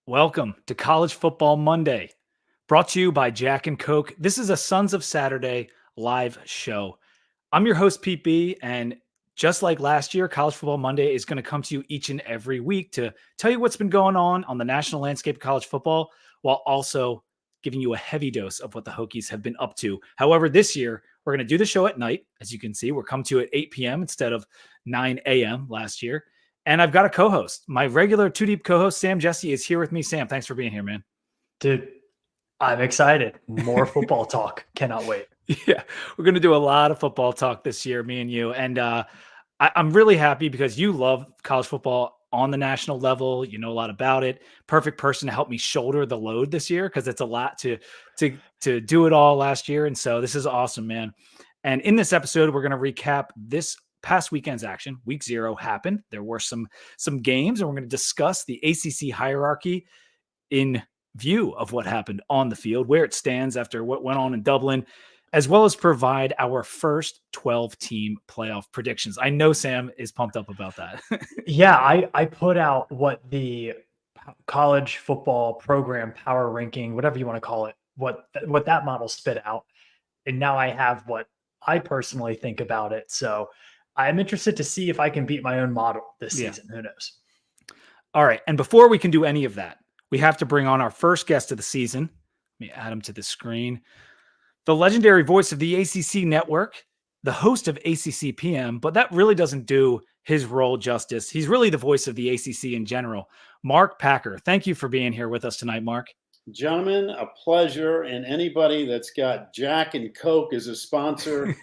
Welcome to College Football Monday, brought to you by Jack and Coke. This is a Sons of Saturday live show. I'm your host, Pete B, and just like last year, College Football Monday is going to come to you each and every week to tell you what's been going on the national landscape of college football, while also giving you a heavy dose of what the Hokies have been up to. However, this year, we're going to do the show at night. As you can see, we're coming to you at 8 p.m. instead of 9 a.m. last year. And I've got a co-host. My regular Two Deep co-host, Sam Jessee, is here with me. Sam, thanks for being here, man. Dude, I'm excited. More football talk. Cannot wait. Yeah, we're going to do a lot of football talk this year, me and you. And I'm really happy because you love college football on the national level. You know a lot about it. Perfect person to help me shoulder the load this year because it's a lot to do it all last year. And so this is awesome, man. And in this episode, we're going to recap this past weekend's action. Week 0 happened. There were some games, and we're going to discuss the ACC hierarchy in view of what happened on the field, where it stands after what went on in Dublin, as well as provide our first 12-team playoff predictions. I know Sam is pumped up about that. Yeah, I put out what the college football program power ranking, whatever you want to call it, what that model spit out. And now I have what I personally think about it. So I'm interested to see if I can beat my own model this season. Who knows? All right. And before we can do any of that, we have to bring on our first guest of the season. Let me add him to the screen. The legendary voice of the ACC network, the host of ACC PM, but that really doesn't do his role justice. He's really the voice of the ACC in general. Mark Packer, thank you for being here with us tonight, Mark. Gentlemen, a pleasure. And anybody that's got Jack and Coke as a sponsor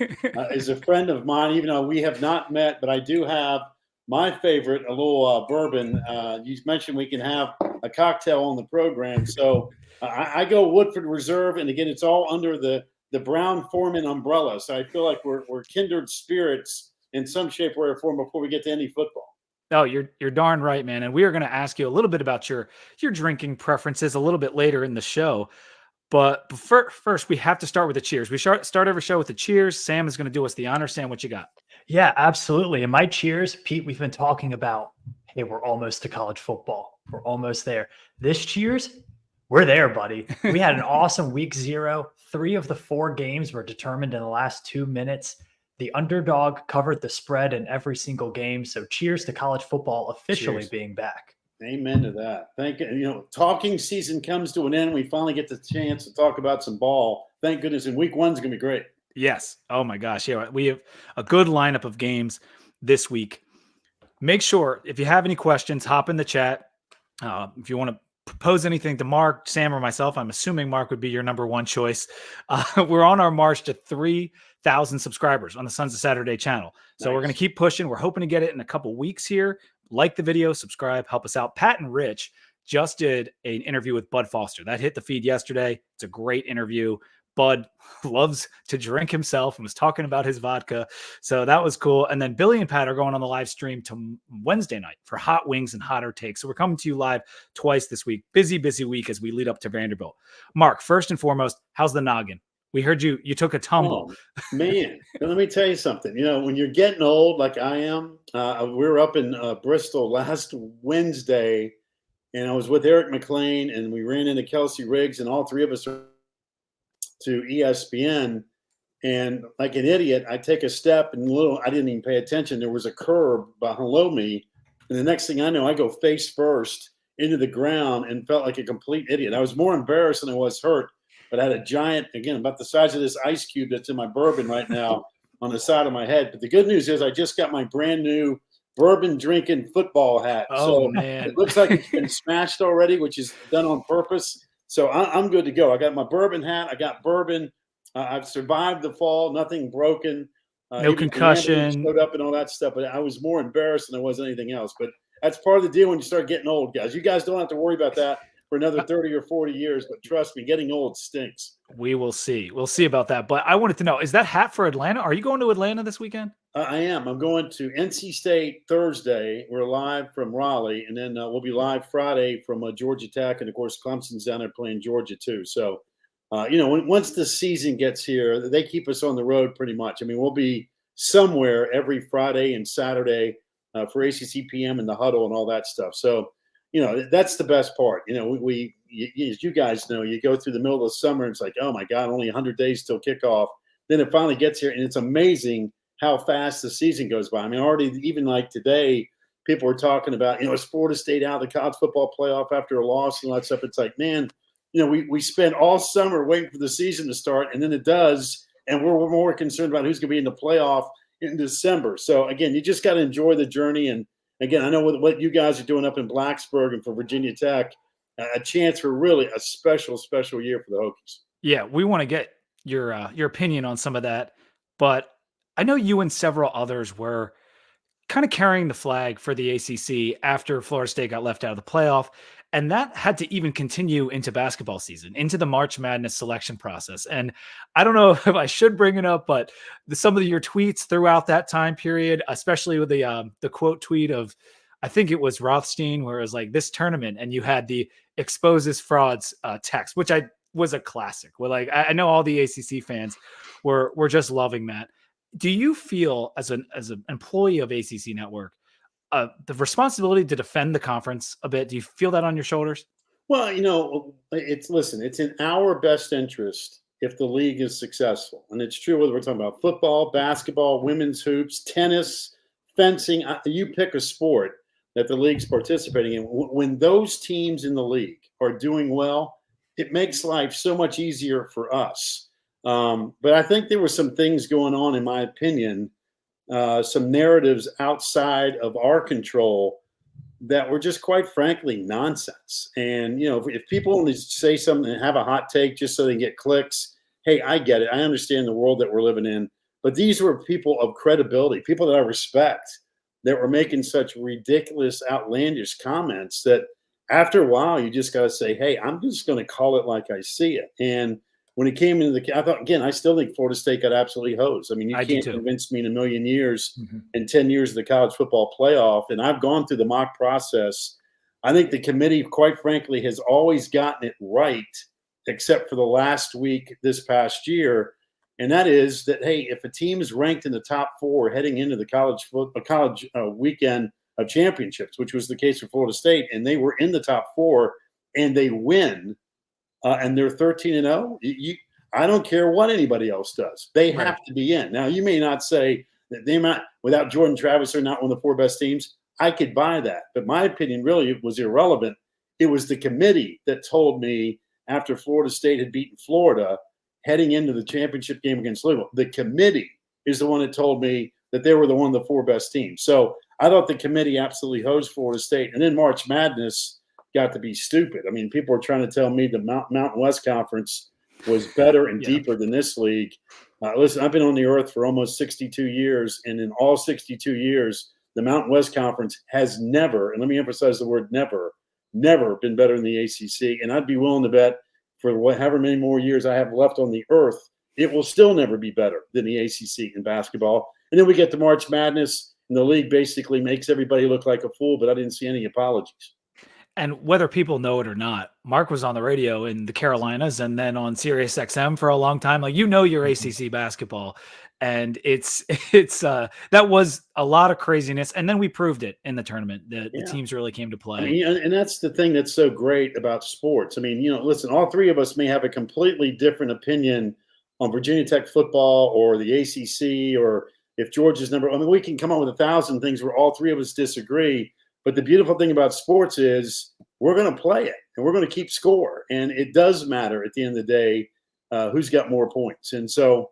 is a friend of mine, even though we have not met, but I do have my favorite, a little bourbon. You mentioned we can have a cocktail on the program. So I go Woodford Reserve, and again, it's all under the Brown-Forman umbrella. So I feel like we're kindred spirits in some shape, way, or form before we get to any football. Oh, you're darn right, man. And we are going to ask you a little bit about your drinking preferences a little bit later in the show. But first, we have to start with the cheers. We start every show with the cheers. Sam is going to do us the honor. Sam, what you got? Yeah, absolutely. And my cheers, Pete, we've been talking about, hey, we're almost to college football. We're almost there. This cheers, we're there, buddy. We had an awesome week 0. 3 of the 4 games were determined in the last 2 minutes. The underdog covered the spread in every single game. So cheers to college football officially being back. Amen to that. Thank you. You know, talking season comes to an end. We finally get the chance to talk about some ball. Thank goodness. And week 1 is going to be great. Yes. Oh my gosh. Yeah. We have a good lineup of games this week. Make sure if you have any questions, hop in the chat. If you want to propose anything to Mark, Sam, or myself, I'm assuming Mark would be your number one choice. We're on our march to 3,000 subscribers on the Sons of Saturday channel. So We're going to keep pushing. We're hoping to get it in a couple weeks here. Like the video, subscribe, help us out. Pat and Rich just did an interview with Bud Foster. That hit the feed yesterday. It's a great interview. Bud loves to drink himself and was talking about his vodka. So that was cool. And then Billy and Pat are going on the live stream to Wednesday night for hot wings and hotter takes. So we're coming to you live twice this week. Busy week as we lead up to Vanderbilt. Mark, first and foremost, how's the noggin? We heard you took a tumble. Oh, man, let me tell you something. You know, when you're getting old like I am, we were up in Bristol last Wednesday, and I was with Eric McLean, and we ran into Kelsey Riggs, and all 3 of us are to ESPN, and like an idiot, I take a step and I didn't even pay attention. There was a curb below me, and the next thing I know, I go face first into the ground and felt like a complete idiot. I was more embarrassed than I was hurt, but I had a giant, again, about the size of this ice cube that's in my bourbon right now on the side of my head. But the good news is I just got my brand new bourbon drinking football hat. Oh, so man. It looks like it's been smashed already, which is done on purpose. So I'm good to go. I got my bourbon hat. I got bourbon. I've survived the fall. Nothing broken. No concussion. Showed up and all that stuff. But I was more embarrassed than I was anything else. But that's part of the deal when you start getting old, guys. You guys don't have to worry about that for another 30 or 40 years. But trust me, getting old stinks. We will see. We'll see about that. But I wanted to know, is that hat for Atlanta? Are you going to Atlanta this weekend? I am. I'm going to NC State Thursday. We're live from Raleigh, and then we'll be live Friday from Georgia Tech, and of course Clemson's down there playing Georgia too. So, once the season gets here, they keep us on the road pretty much. I mean, we'll be somewhere every Friday and Saturday for ACC PM and the huddle and all that stuff. So, that's the best part. As you guys know, you go through the middle of the summer and it's like, oh my God, only 100 days till kickoff. Then it finally gets here, and it's amazing how fast the season goes by. I mean, already even like today, people were talking about, is Florida State out of the college football playoff after a loss and all that stuff. It's like, man, we spent all summer waiting for the season to start, and then it does, and we're more concerned about who's going to be in the playoff in December. So again, you just got to enjoy the journey. And again, I know what you guys are doing up in Blacksburg and for Virginia Tech, a chance for really a special year for the Hokies. Yeah, we want to get your opinion on some of that, but I know you and several others were kind of carrying the flag for the ACC after Florida State got left out of the playoff. And that had to even continue into basketball season, into the March Madness selection process. And I don't know if I should bring it up, but some of your tweets throughout that time period, especially with the quote tweet of, I think it was Rothstein, where it was like, this tournament, and you had the exposes frauds text, which was a classic. Well, like I know all the ACC fans were just loving that. Do you feel as an employee of ACC Network, the responsibility to defend the conference a bit? Do you feel that on your shoulders? Well, it's in our best interest if the league is successful. And it's true whether we're talking about football, basketball, women's hoops, tennis, fencing, you pick a sport that the league's participating in. When those teams in the league are doing well, it makes life so much easier for us. But I think there were some things going on, in my opinion, some narratives outside of our control that were just, quite frankly, nonsense. And, if people only say something and have a hot take just so they can get clicks, hey, I get it. I understand the world that we're living in. But these were people of credibility, people that I respect, that were making such ridiculous, outlandish comments that after a while, you just got to say, hey, I'm just going to call it like I see it. And when it came into I thought, again, I still think Florida State got absolutely hosed. I mean, you can't convince me in a million years, in 10 years of the college football playoff. And I've gone through the mock process. I think the committee, quite frankly, has always gotten it right, except for the last week this past year. And that is that, hey, if a team is ranked in the top 4 heading into the college weekend of championships, which was the case for Florida State, and they were in the top 4 and they win, and they're 13-0, I don't care what anybody else does. They have to be in. Now, you may not say that they might, without Jordan Travis, they're not one of the 4 best teams. I could buy that. But my opinion really was irrelevant. It was the committee that told me after Florida State had beaten Florida heading into the championship game against Louisville, the committee is the one that told me that they were one of the 4 best teams. So I thought the committee absolutely hosed Florida State. And then March Madness got to be stupid. I mean, people were trying to tell me the Mountain West Conference was better and deeper than this league. Listen, I've been on the earth for almost 62 years, and in all 62 years, the Mountain West Conference has never, and let me emphasize the word never been better than the ACC. And I'd be willing to bet for however many more years I have left on the earth, it will still never be better than the ACC in basketball. And then we get to March Madness, and the league basically makes everybody look like a fool, but I didn't see any apologies. And whether people know it or not, Mark was on the radio in the Carolinas and then on Sirius XM for a long time. Like, your ACC basketball, and it's that was a lot of craziness. And then we proved it in the tournament. The teams really came to play. I mean, and that's the thing that's so great about sports. I mean, listen, all 3 of us may have a completely different opinion on Virginia Tech football or the ACC, or if Georgia's number. I mean, we can come up with 1,000 things where all 3 of us disagree. But the beautiful thing about sports is we're going to play it and we're going to keep score. And it does matter at the end of the day who's got more points. And so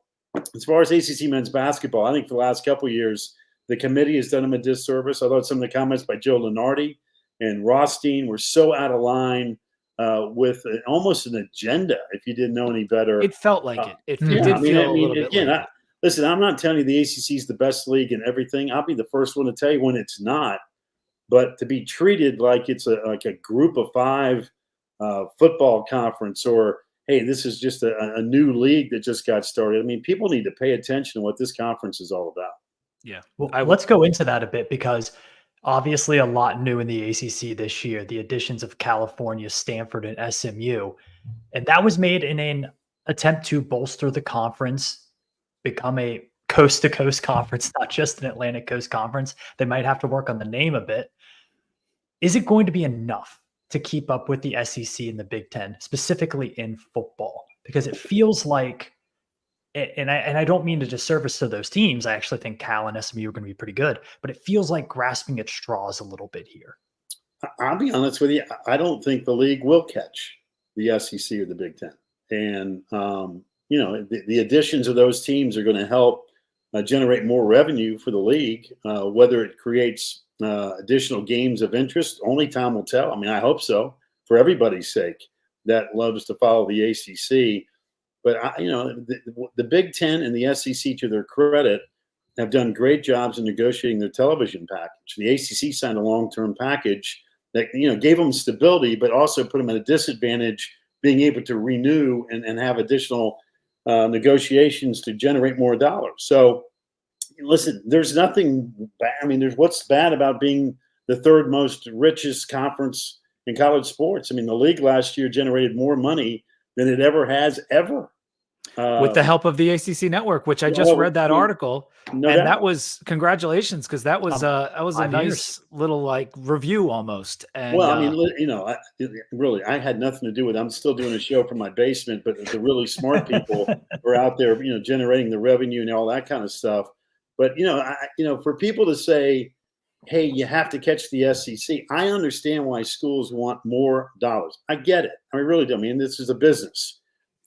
as far as ACC men's basketball, I think for the last couple of years, the committee has done them a disservice. I thought some of the comments by Joe Lunardi and Rothstein were so out of line with almost an agenda, if you didn't know any better. It felt like it. It did feel a little bit again, like listen, I'm not telling you the ACC is the best league and everything. I'll be the first one to tell you when it's not. But to be treated like it's like a group of 5 football conference, or, hey, this is just a new league that just got started. I mean, people need to pay attention to what this conference is all about. Yeah. Well, let's go into that a bit, because obviously a lot new in the ACC this year, the additions of California, Stanford, and SMU. And that was made in an attempt to bolster the conference, become a coast-to-coast conference, not just an Atlantic Coast conference. They might have to work on the name a bit. is it going to be enough to keep up with the SEC and the Big Ten, specifically in football? Because it feels like, and I don't mean to disservice to those teams. I actually think Cal and SMU are going to be pretty good, but it feels like grasping at straws a little bit here. I'll be honest with you. I don't think the league will catch the SEC or the Big Ten. And, the additions of those teams are going to help generate more revenue for the league. Whether it creates additional games of interest, only time will tell. I mean, I hope so, for everybody's sake that loves to follow the ACC. But, the Big Ten and the SEC, to their credit, have done great jobs in negotiating their television package. The ACC signed a long-term package that, gave them stability, but also put them at a disadvantage being able to renew and have additional negotiations to generate more dollars. So, listen, there's nothing bad. I mean, what's bad about being the third most richest conference in college sports? I mean, the league last year generated more money than it ever has ever. With the help of the ACC network, which I just read that article, no and doubt. That was congratulations, because that was a nice little like review almost. And well, I mean, I had nothing to do with it. I'm still doing a show from my basement, but the really smart people are out there, generating the revenue and all that kind of stuff. But for people to say, "Hey, you have to catch the SEC," I understand why schools want more dollars. I get it. I really do. I mean, this is a business.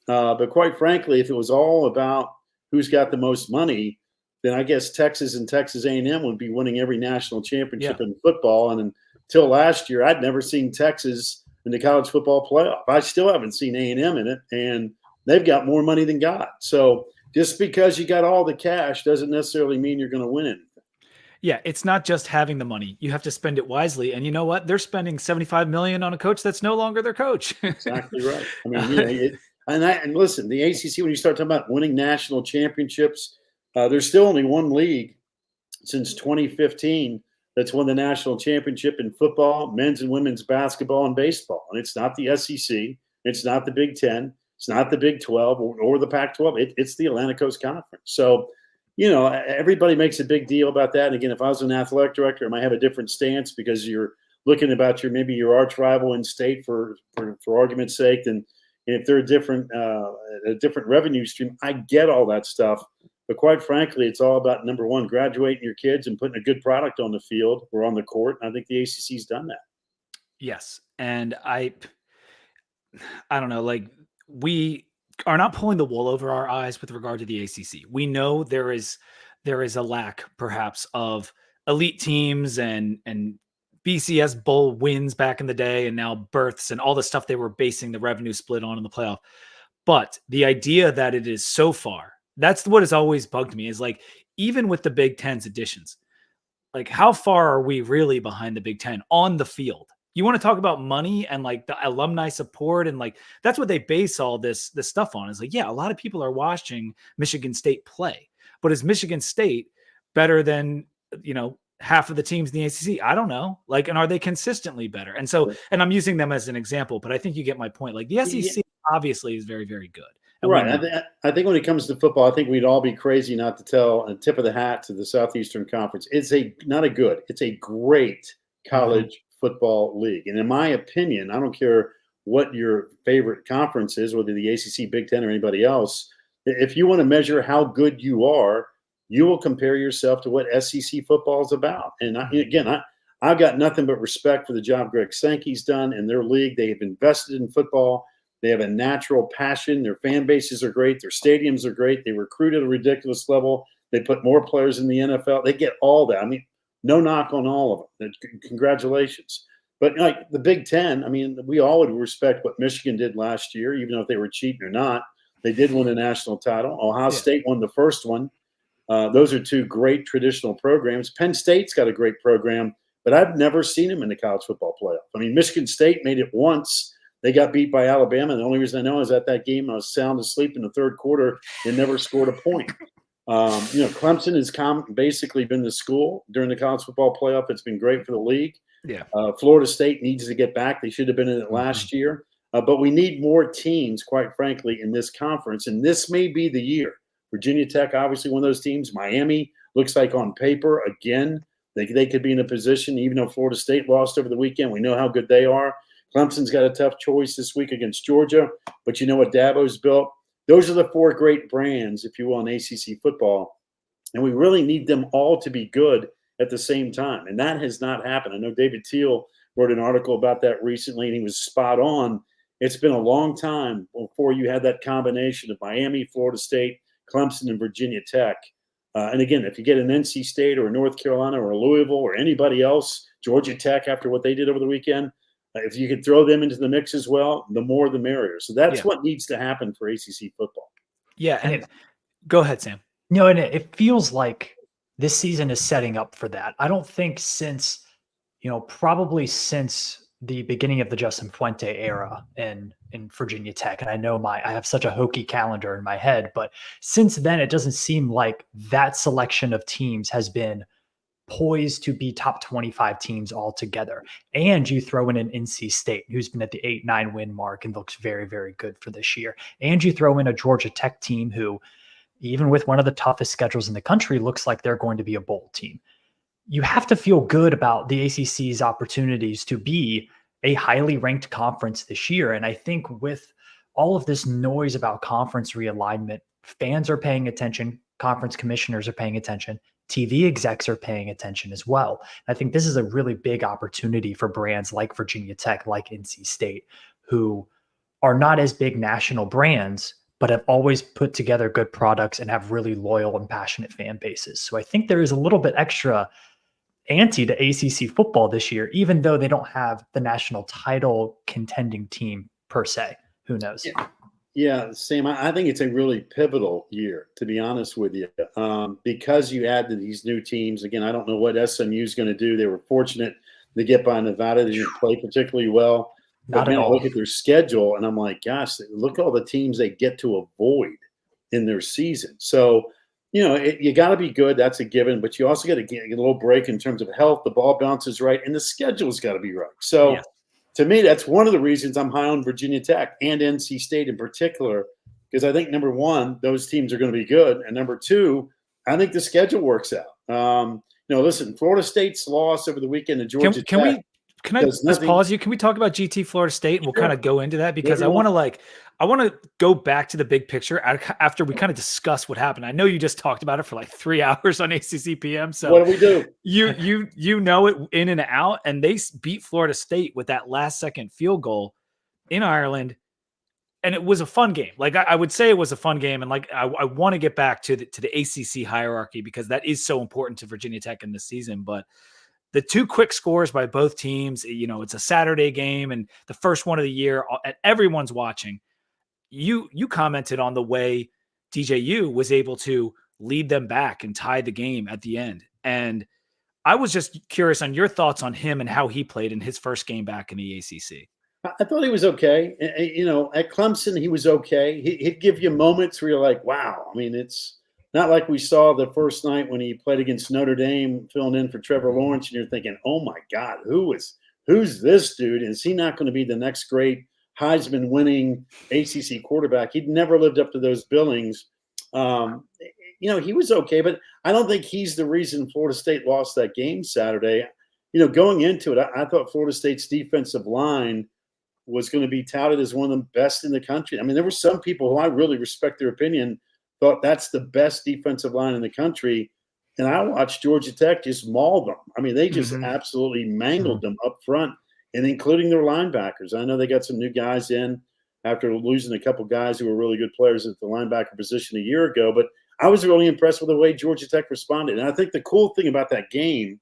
But quite frankly, if it was all about who's got the most money, then I guess Texas and Texas A&M would be winning every national championship in football. And until last year, I'd never seen Texas in the college football playoff. I still haven't seen A&M in it, and they've got more money than God. So just because you got all the cash doesn't necessarily mean you're going to win anything. Yeah, it's not just having the money. You have to spend it wisely. And you know what? They're spending $75 million on a coach that's no longer their coach. Exactly right. I mean, and listen, the ACC, when you start talking about winning national championships, there's still only one league since 2015 that's won the national championship in football, men's and women's basketball, and baseball. And it's not the SEC. It's not the Big Ten. It's not the Big 12 or the Pac-12. It's the Atlantic Coast Conference. So, everybody makes a big deal about that. And again, if I was an athletic director, I might have a different stance because you're looking about maybe your arch rival in state for argument's sake. And if they're a different revenue stream, I get all that stuff. But quite frankly, it's all about, number one, graduating your kids and putting a good product on the field or on the court. And I think the ACC's done that. Yes. And I don't know, like, we are not pulling the wool over our eyes with regard to the ACC. We know there is a lack perhaps of elite teams and BCS bowl wins back in the day, and now berths and all the stuff they were basing the revenue split on in the playoff. But the idea that it is so far, that's what has always bugged me, is like, even with the Big Ten's additions, like, how far are we really behind the Big Ten on the field? You want to talk about money and like the alumni support, and like, that's what they base all this stuff on, is like, yeah, a lot of people are watching Michigan State play, but is Michigan State better than, half of the teams in the ACC? I don't know. Like, and are they consistently better? And so, and I'm using them as an example, but I think you get my point. Like, the SEC obviously is very, very good. Right. I think when it comes to football, I think we'd all be crazy not to tell a tip of the hat to the Southeastern Conference. It's it's a great college football league. And in my opinion, I don't care what your favorite conference is, whether the ACC, Big Ten, or anybody else, if you want to measure how good you are, you will compare yourself to what SEC football is about. And I've got nothing but respect for the job Greg Sankey's done in their league. They have invested in football. They have a natural passion. Their fan bases are great. Their stadiums are great. They recruit at a ridiculous level. They put more players in the NFL. They get all that. I mean, no knock on all of them. Congratulations. But like the Big Ten, I mean, we all would respect what Michigan did last year, even if they were cheating or not. They did win a national title. Ohio State won the first one. Those are two great traditional programs. Penn State's got a great program, but I've never seen them in the college football playoff. I mean, Michigan State made it once. They got beat by Alabama. The only reason I know is at that game I was sound asleep in the third quarter and never scored a point. Clemson has basically been the school during the college football playoff. It's been great for the league. Yeah. Florida State needs to get back. They should have been in it last year. But we need more teams, quite frankly, in this conference. And this may be the year. Virginia Tech, obviously one of those teams. Miami looks like on paper, again, They could be in a position, even though Florida State lost over the weekend. We know how good they are. Clemson's got a tough choice this week against Georgia, but you know what Dabo's built? Those are the four great brands, if you will, in ACC football. And we really need them all to be good at the same time. And that has not happened. I know David Teal wrote an article about that recently, and he was spot on. It's been a long time before you had that combination of Miami, Florida State, Clemson, and Virginia Tech. And again, if you get an NC State or a North Carolina or a Louisville or anybody else, Georgia Tech after what they did over the weekend, if you could throw them into the mix as well, the more the merrier. So that's what needs to happen for ACC football. Yeah, and go ahead, Sam. No, and it feels like this season is setting up for that. I don't think since, probably since the beginning of the Justin Fuente era in Virginia Tech, and I know I have such a hokey calendar in my head, but since then, it doesn't seem like that selection of teams has been poised to be top 25 teams altogether. And you throw in an NC State who's been at the 8-9 win mark and looks very, very good for this year. And you throw in a Georgia Tech team who, even with one of the toughest schedules in the country, looks like they're going to be a bowl team. You have to feel good about the ACC's opportunities to be a highly ranked conference this year. And I think with all of this noise about conference realignment, fans are paying attention, conference commissioners are paying attention, TV execs are paying attention as well. I think this is a really big opportunity for brands like Virginia Tech, like NC State, who are not as big national brands, but have always put together good products and have really loyal and passionate fan bases. So I think there is a little bit extra ante to ACC football this year, even though they don't have the national title contending team per se. Who knows? Yeah, Sam, I think it's a really pivotal year, to be honest with you, because you add these new teams. Again, I don't know what SMU is going to do. They were fortunate to get by Nevada. They didn't play particularly well. Not but at I all. look at their schedule, and I'm like, gosh, look at all the teams they get to avoid in their season. So, you got to be good. That's a given. But you also got to get a little break in terms of health. The ball bounces right, and the schedule's got to be right. So, to me, that's one of the reasons I'm high on Virginia Tech and NC State in particular, because I think, number one, those teams are going to be good. And number two, I think the schedule works out. Listen, Florida State's loss over the weekend to Georgia Tech. Can I just pause you? Can we talk about GT Florida State? And we'll kind of go into that because I want to go back to the big picture after we kind of discuss what happened. I know you just talked about it for like 3 hours on ACC PM. So what do we do? You know it in and out, and they beat Florida State with that last second field goal in Ireland. And it was a fun game. Like I would say it was a fun game. And like, I want to get back to the ACC hierarchy because that is so important to Virginia Tech in this season. But the two quick scores by both teams, it's a Saturday game and the first one of the year, and everyone's watching. You commented on the way DJU was able to lead them back and tie the game at the end. And I was just curious on your thoughts on him and how he played in his first game back in the ACC. I thought he was okay. At Clemson, he was okay. He'd give you moments where you're like, wow. I mean, it's not like we saw the first night when he played against Notre Dame, filling in for Trevor Lawrence, and you're thinking, oh my God, who's this dude? Is he not going to be the next great Heisman winning ACC quarterback? He'd never lived up to those billings. He was okay, but I don't think he's the reason Florida State lost that game Saturday. Going into it, I thought Florida State's defensive line was going to be touted as one of the best in the country. I mean, there were some people who I really respect their opinion, thought that's the best defensive line in the country. And I watched Georgia Tech just maul them. I mean, they just absolutely mangled them up front, and including their linebackers. I know they got some new guys in after losing a couple guys who were really good players at the linebacker position a year ago. But I was really impressed with the way Georgia Tech responded. And I think the cool thing about that game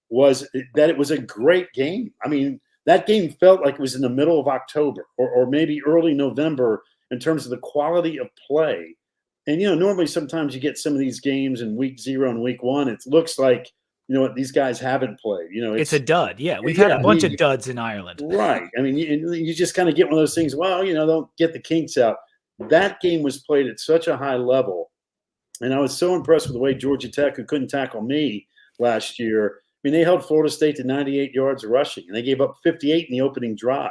was that it was a great game. I mean, that game felt like it was in the middle of October or maybe early November in terms of the quality of play. And, normally sometimes you get some of these games in week 0 and week 1. It looks like, these guys haven't played. It's a dud. Yeah, we've had a bunch of duds in Ireland. Right. I mean, you just kind of get one of those things, don't get the kinks out. That game was played at such a high level. And I was so impressed with the way Georgia Tech, who couldn't tackle me last year, I mean, they held Florida State to 98 yards rushing, and they gave up 58 in the opening drive.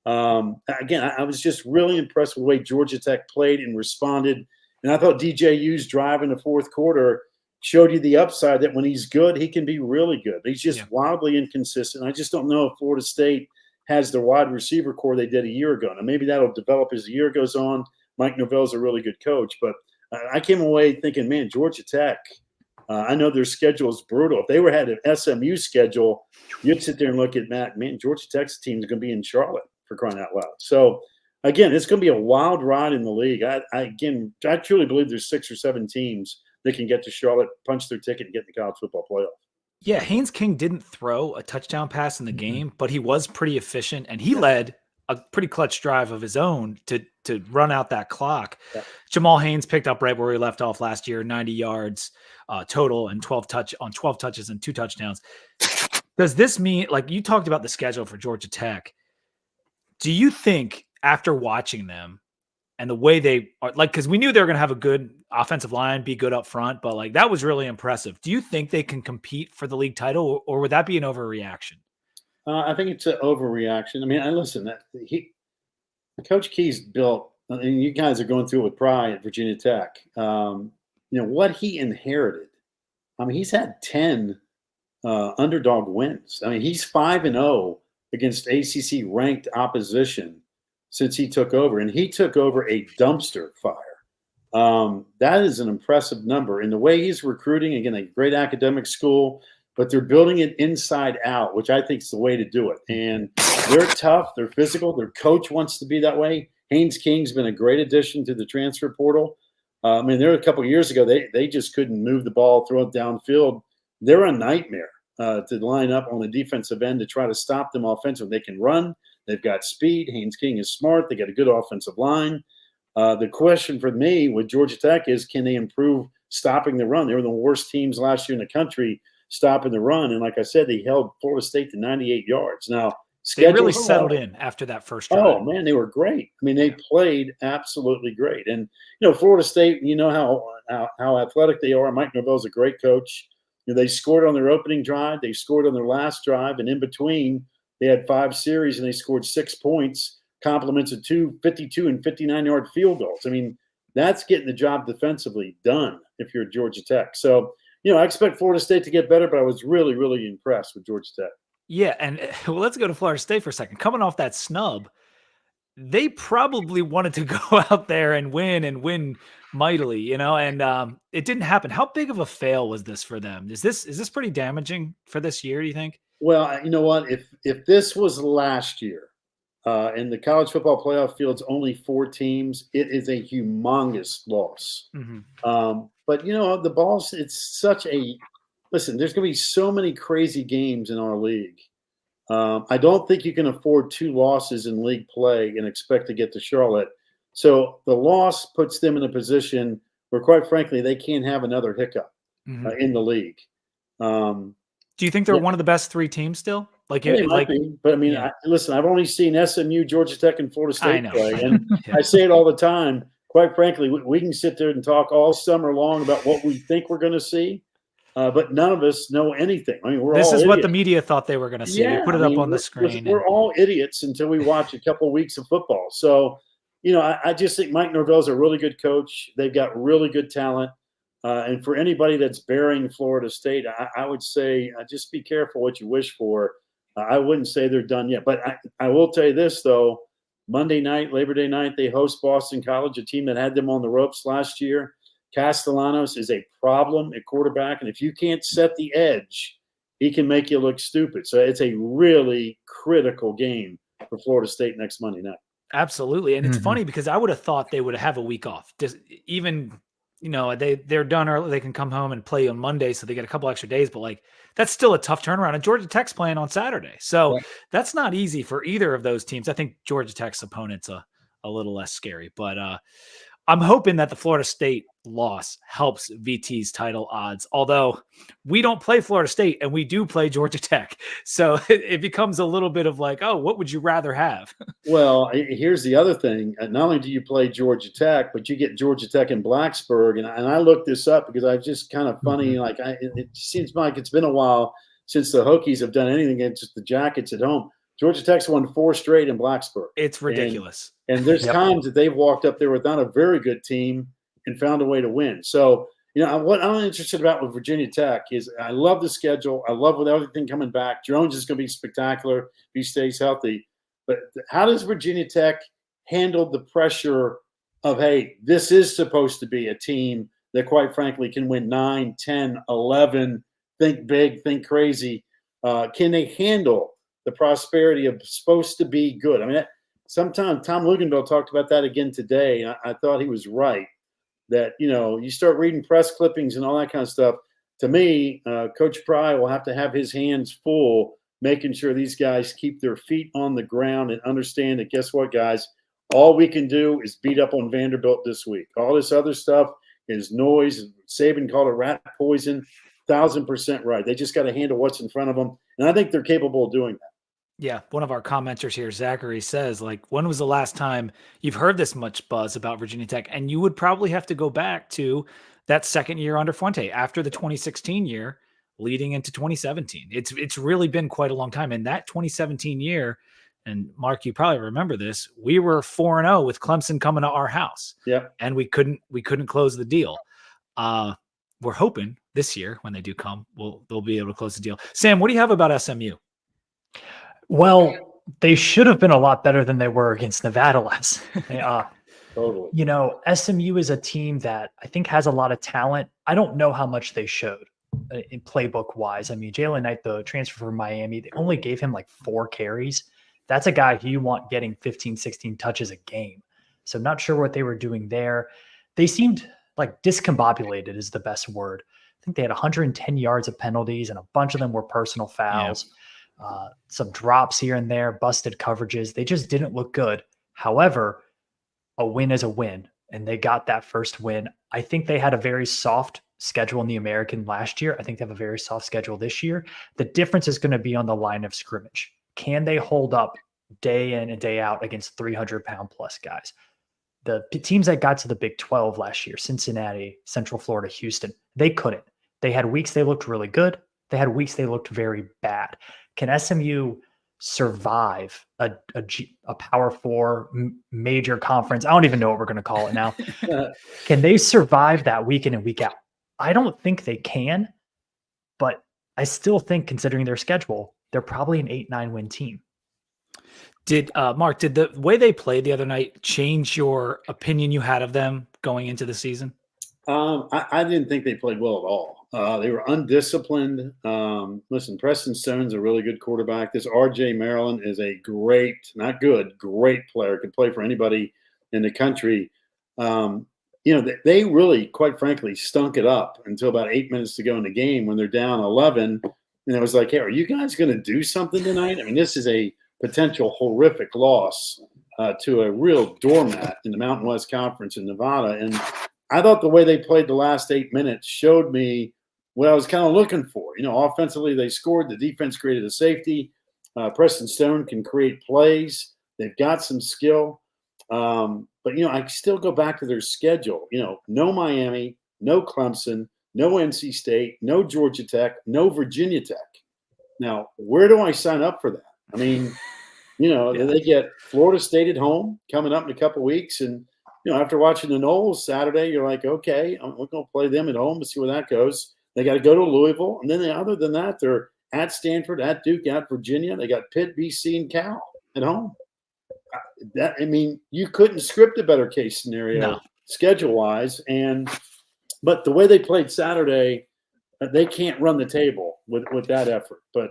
Again, I was just really impressed with the way Georgia Tech played and responded. And I thought DJU's drive in the fourth quarter, showed you the upside that when he's good, he can be really good. He's just Yeah. wildly inconsistent. I just don't know if Florida State has the wide receiver core they did a year ago. Now, maybe that'll develop as the year goes on. Mike Norvell's a really good coach, but I came away thinking, man, Georgia Tech, I know their schedule is brutal. If they had an SMU schedule, you'd sit there and look at Matt, man, Georgia Tech's team is going to be in Charlotte for crying out loud. So, again, it's going to be a wild ride in the league. I truly believe there's 6 or 7 teams that can get to Charlotte, punch their ticket, and get in the college football playoff. Yeah, Haynes King didn't throw a touchdown pass in the game, but he was pretty efficient, and he led a pretty clutch drive of his own to run out that clock. Yeah. Jamal Haynes picked up right where he left off last year, 90 yards total and 12 touches and 2 touchdowns. Does this mean, like you talked about the schedule for Georgia Tech, do you think after watching them and the way they are, like, because we knew they were going to have a good offensive line, be good up front, but like that was really impressive. Do you think they can compete for the league title, or would that be an overreaction? I think it's an overreaction. I mean, listen, Coach Key's built, and you guys are going through it with pride at Virginia Tech. What he inherited. I mean, he's had 10 underdog wins. I mean, he's 5-0 against ACC ranked opposition since he took over, and he took over a dumpster fire. That is an impressive number. And the way he's recruiting, again, a great academic school, but they're building it inside out, which I think is the way to do it. And they're tough, they're physical, their coach wants to be that way. Haynes King's been a great addition to the transfer portal. I mean, there a couple of years ago, they just couldn't move the ball, throw it downfield. They're a nightmare to line up on the defensive end to try to stop them offensively. They can run. They've got speed. Haynes King is smart. They got a good offensive line. The question for me with Georgia Tech is, can they improve stopping the run? They were the worst teams last year in the country stopping the run. And like I said, they held Florida State to 98 yards. Now, they really settled in after that first drive. Oh, man, they were great. I mean, they played absolutely great. And, Florida State, how athletic they are. Mike Norvell's a great coach. They scored on their opening drive. They scored on their last drive. And in between, they had 5 series, and they scored 6 points, compliments of 2 52 and 59-yard field goals. I mean, that's getting the job defensively done if you're Georgia Tech. So, I expect Florida State to get better, but I was really, really impressed with Georgia Tech. Yeah, and let's go to Florida State for a second. Coming off that snub, they probably wanted to go out there and win mightily, and it didn't happen. How big of a fail was this for them? Is this pretty damaging for this year, do you think? Well, you know what? If this was last year, and the college football playoff field's only 4 teams, it is a humongous loss. Mm-hmm. But, the balls, it's such a – listen, there's going to be so many crazy games in our league. I don't think you can afford 2 losses in league play and expect to get to Charlotte. So the loss puts them in a position where, quite frankly, they can't have another hiccup in the league. Do you think they're one of the best 3 teams still? But I mean, listen, I've only seen SMU, Georgia Tech, and Florida State play, and Yeah. I say it all the time. Quite frankly, we can sit there and talk all summer long about what we think we're going to see, but none of us know anything. I mean, This is all what the idiots. media thought they were going to see. They put it up on the screen. We're all idiots until we watch a couple of weeks of football. So, I just think Mike Norvell's a really good coach. They've got really good talent. And for anybody that's burying Florida State, I would say just be careful what you wish for. I wouldn't say they're done yet. But I will tell you this, though. Monday night, Labor Day night, they host Boston College, a team that had them on the ropes last year. Castellanos is a problem at quarterback. And if you can't set the edge, he can make you look stupid. So it's a really critical game for Florida State next Monday night. Absolutely. And it's funny because I would have thought they would have a week off. Just even – they're done early. They can come home and play on Monday, so they get a couple extra days. But that's still a tough turnaround. And Georgia Tech's playing on Saturday, so that's not easy for either of those teams. I think Georgia Tech's opponent's a little less scary, but I'm hoping that the Florida State loss helps VT's title odds. Although we don't play Florida State and we do play Georgia Tech, so it becomes a little bit of what would you rather have? Well, here's the other thing. Not only do you play Georgia Tech, but you get Georgia Tech in Blacksburg. And I looked this up because I just kind of funny. It seems like it's been a while since the Hokies have done anything against the Jackets at home. Georgia Tech's won 4 straight in Blacksburg. It's ridiculous. And there's times that they've walked up there without a very good team and found a way to win. So What I'm interested about with Virginia Tech is I love the schedule. I love with everything coming back. Jones is going to be spectacular if he stays healthy. But how does Virginia Tech handle the pressure of, hey, this is supposed to be a team that, quite frankly, can win 9, 10, 11, think big, think crazy? Can they handle the prosperity of supposed to be good? I mean, sometimes Tom Luganville talked about that again today. I thought he was right. That, you start reading press clippings and all that kind of stuff. To me, Coach Pry will have to have his hands full making sure these guys keep their feet on the ground and understand that, guess what, guys? All we can do is beat up on Vanderbilt this week. All this other stuff is noise. Saban called it rat poison. 1,000% right. They just got to handle what's in front of them. And I think they're capable of doing that. Yeah, one of our commenters here, Zachary, says, when was the last time you've heard this much buzz about Virginia Tech? And you would probably have to go back to that second year under Fuente, after the 2016 year, leading into 2017. It's really been quite a long time. And that 2017 year, and Mark, you probably remember this, we were 4-0 with Clemson coming to our house. Yeah, and we couldn't close the deal. We're hoping this year when they do come, they'll be able to close the deal. Sam, what do you have about SMU? Well, they should have been a lot better than they were against Nevada last. totally. SMU is a team that I think has a lot of talent. I don't know how much they showed in playbook wise. I mean, Jalen Knight, the transfer from Miami, they only gave him 4 carries. That's a guy who you want getting 15, 16 touches a game. So not sure what they were doing there. They seemed discombobulated is the best word. I think they had 110 yards of penalties, and a bunch of them were personal fouls. Yeah. Some drops here and there, busted coverages. They just didn't look good. However, a win is a win, and they got that first win. I think they had a very soft schedule in the American last year. I think they have a very soft schedule this year. The difference is going to be on the line of scrimmage. Can they hold up day in and day out against 300-pound plus guys? The teams that got to the Big 12 last year, Cincinnati, Central Florida, Houston, they couldn't. They had weeks they looked really good. They had weeks they looked very bad. Can SMU survive a Power 4 major conference? I don't even know what we're going to call it now. Can they survive that week in and week out? I don't think they can, but I still think, considering their schedule, they're probably an 8-9 win team. Mark, did the way they played the other night change your opinion you had of them going into the season? I didn't think they played well at all. They were undisciplined. Listen, Preston Stone's a really good quarterback. This R.J. Maryland is a great player. Can play for anybody in the country. They really, quite frankly, stunk it up until about 8 minutes to go in the game when they're down 11. And it was like, hey, are you guys going to do something tonight? I mean, this is a potential horrific loss to a real doormat in the Mountain West Conference in Nevada. And I thought the way they played the last 8 minutes showed me what I was kind of looking for. Offensively, they scored. The defense created a safety. Preston Stone can create plays. They've got some skill. But I still go back to their schedule. No Miami, no Clemson, no NC State, no Georgia Tech, no Virginia Tech. Now, where do I sign up for that? I mean, they get Florida State at home coming up in a couple of weeks. And, after watching the Noles Saturday, you're like, okay, we're going to play them at home and see where that goes. They got to go to Louisville. And then other than that, they're at Stanford, at Duke, at Virginia. They got Pitt, BC, and Cal at home. You couldn't script a better case scenario schedule-wise. But the way they played Saturday, they can't run the table with that effort. But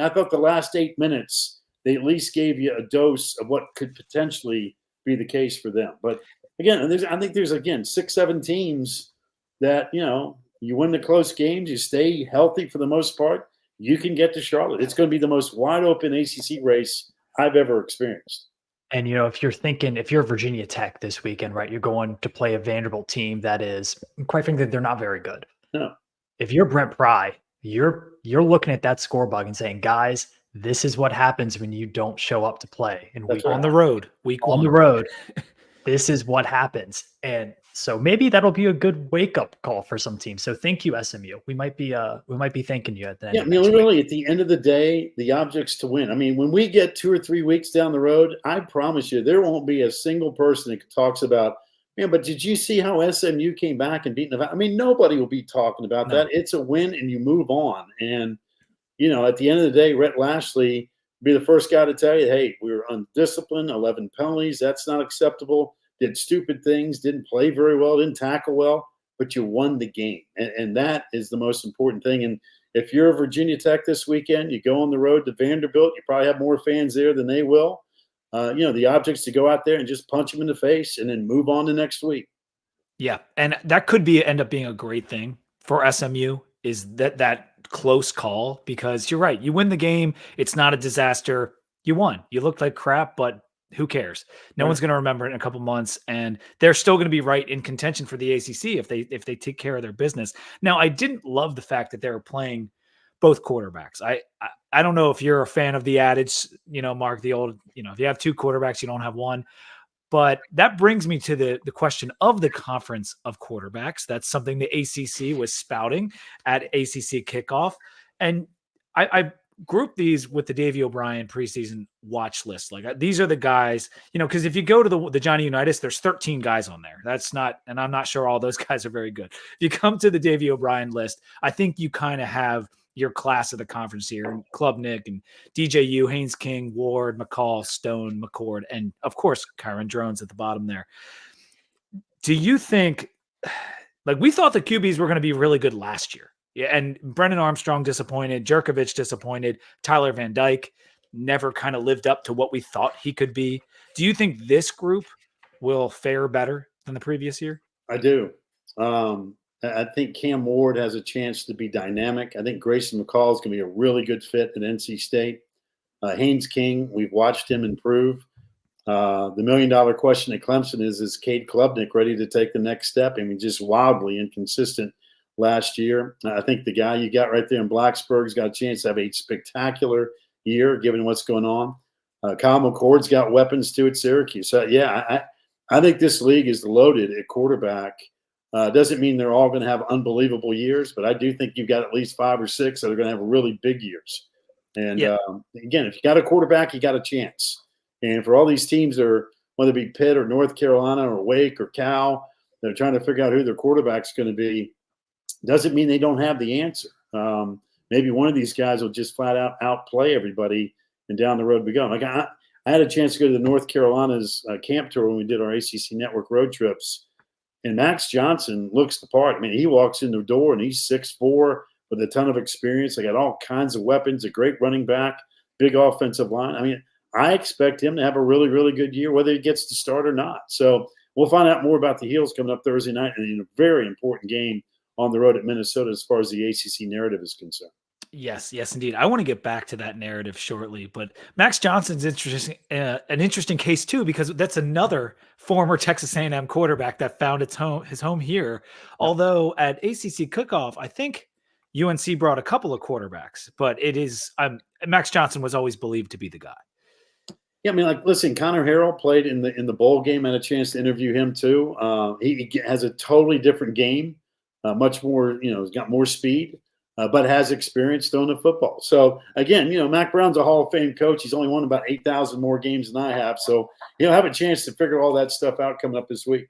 I thought the last 8 minutes, they at least gave you a dose of what could potentially be the case for them. But again, I think there's 6-7 teams that, you win the close games, you stay healthy for the most part, you can get to Charlotte. It's going to be the most wide open ACC race I've ever experienced. And, if you're Virginia Tech this weekend, right, you're going to play a Vanderbilt team that is, quite frankly, they're not very good. No. If you're Brent Pry, you're looking at that score bug and saying, guys, this is what happens when you don't show up to play in week on the road, week on the road. This is what happens. And so maybe that'll be a good wake-up call for some teams. So thank you, SMU. We might be thanking you at the end. Yeah, really, at the end of the day, the object's to win. When we get 2 or 3 weeks down the road, I promise you, there won't be a single person that talks about Yeah, but did you see how SMU came back and beat Nevada? I mean, nobody will be talking about No. that. It's a win, and you move on. And at the end of the day, Rhett Lashley be the first guy to tell you, hey, we were undisciplined, 11 penalties. That's not acceptable. Did stupid things, didn't play very well, didn't tackle well, but you won the game. And that is the most important thing. And if you're Virginia Tech this weekend, you go on the road to Vanderbilt, you probably have more fans there than they will. The object's to go out there and just punch them in the face and then move on to next week. Yeah, and that could end up being a great thing for SMU, is that close call, because you're right. You win the game. It's not a disaster. You won. You looked like crap, but who cares? No one's going to remember it in a couple months, and they're still going to be right in contention for the ACC if they take care of their business. Now, I didn't love the fact that they were playing both quarterbacks. I don't know if you're a fan of the adage, Mark, the old, if you have two quarterbacks, you don't have one. But that brings me to the question of the conference of quarterbacks. That's something the ACC was spouting at ACC kickoff. And I grouped these with the Davey O'Brien preseason watch list. Like, these are the guys, because if you go to the Johnny Unitas, there's 13 guys on there. That's not, and I'm not sure all those guys are very good. If you come to the Davey O'Brien list, I think you kind of have your class of the conference here, and Klubnik and DJU, Haynes King, Ward, McCall, Stone, McCord, and of course, Kyron Drones at the bottom there. Do you think, we thought the QBs were going to be really good last year? Yeah, and Brennan Armstrong disappointed, Jerkovich disappointed, Tyler Van Dyke never kind of lived up to what we thought he could be. Do you think this group will fare better than the previous year? I do. I think Cam Ward has a chance to be dynamic. I think Grayson McCall is going to be a really good fit at NC State. Haynes King, we've watched him improve. The million-dollar question at Clemson is Cade Klubnik ready to take the next step? I mean, just wildly inconsistent last year. I think the guy you got right there in Blacksburg's got a chance to have a spectacular year, given what's going on. Kyle McCord's got weapons too at Syracuse. So, yeah, I think this league is loaded at quarterback. Doesn't mean they're all going to have unbelievable years, but I do think you've got at least 5 or 6 that are going to have really big years. And again, if you got a quarterback, you got a chance. And for all these teams that are, whether it be Pitt or North Carolina or Wake or Cal, they're trying to figure out who their quarterback's going to be. Doesn't mean they don't have the answer. Maybe one of these guys will just flat out outplay everybody, and down the road we go. Like I had a chance to go to the North Carolina's camp tour when we did our ACC network road trips. And Max Johnson looks the part. I mean, he walks in the door and he's 6'4" with a ton of experience. They got all kinds of weapons, a great running back, big offensive line. I mean, I expect him to have a really, really good year, whether he gets to start or not. So we'll find out more about the Heels coming up Thursday night, and in a very important game on the road at Minnesota as far as the ACC narrative is concerned. Yes, indeed. I want to get back to that narrative shortly, but Max Johnson's interesting, an interesting case too, because that's another former Texas A&M quarterback that found his home here. Although at ACC kickoff, I think UNC brought a couple of quarterbacks, but Max Johnson was always believed to be the guy. Yeah, I mean, listen, Connor Harrell played in the bowl game. I had a chance to interview him too. He has a totally different game, much more. He's got more speed. But has experience throwing the football. So, again, Mac Brown's a Hall of Fame coach. He's only won about 8,000 more games than I have. So he'll have a chance to figure all that stuff out coming up this week.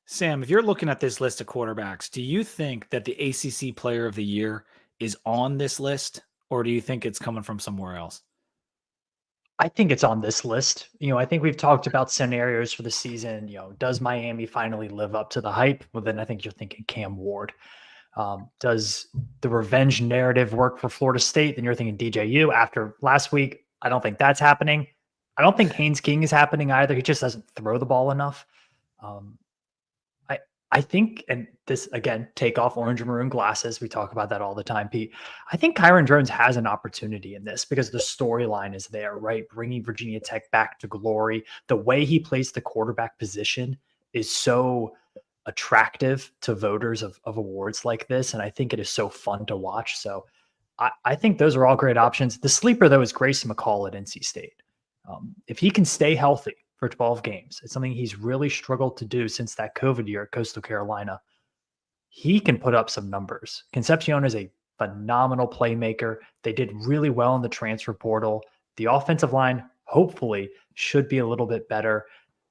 Sam, if you're looking at this list of quarterbacks, do you think that the ACC Player of the Year is on this list, or do you think it's coming from somewhere else? I think it's on this list. I think we've talked about scenarios for the season. Does Miami finally live up to the hype? Well, then I think you're thinking Cam Ward. Does the revenge narrative work for Florida State? Then you're thinking DJU. After last week, I don't think that's happening. I don't think Haynes King is happening either. He just doesn't throw the ball enough. I think, and this again, take off orange and maroon glasses. We talk about that all the time, Pete. I think Kyron Drones has an opportunity in this because the storyline is there, right? Bringing Virginia Tech back to glory. The way he plays the quarterback position is so attractive to voters of awards like this. And I think it is so fun to watch. So I think those are all great options. The sleeper, though, is Grayson McCall at NC State. If he can stay healthy for 12 games, it's something he's really struggled to do since that COVID year at Coastal Carolina. He can put up some numbers. Concepcion is a phenomenal playmaker. They did really well in the transfer portal. The offensive line, hopefully, should be a little bit better.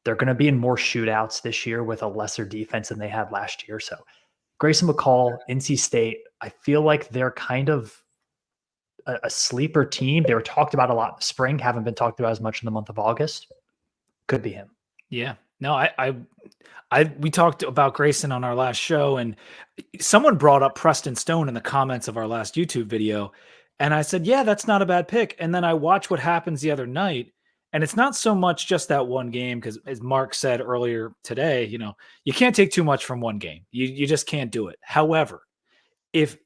They're going to be in more shootouts this year with a lesser defense than they had last year. So Grayson McCall, NC State, I feel like they're kind of a sleeper team. They were talked about a lot in the spring, haven't been talked about as much in the month of August. Could be him. Yeah. No, we talked about Grayson on our last show, and someone brought up Preston Stone in the comments of our last YouTube video. And I said, yeah, that's not a bad pick. And then I watched what happens the other night. And it's not so much just that one game, because as Mark said earlier today, you can't take too much from one game. You just can't do it. However, if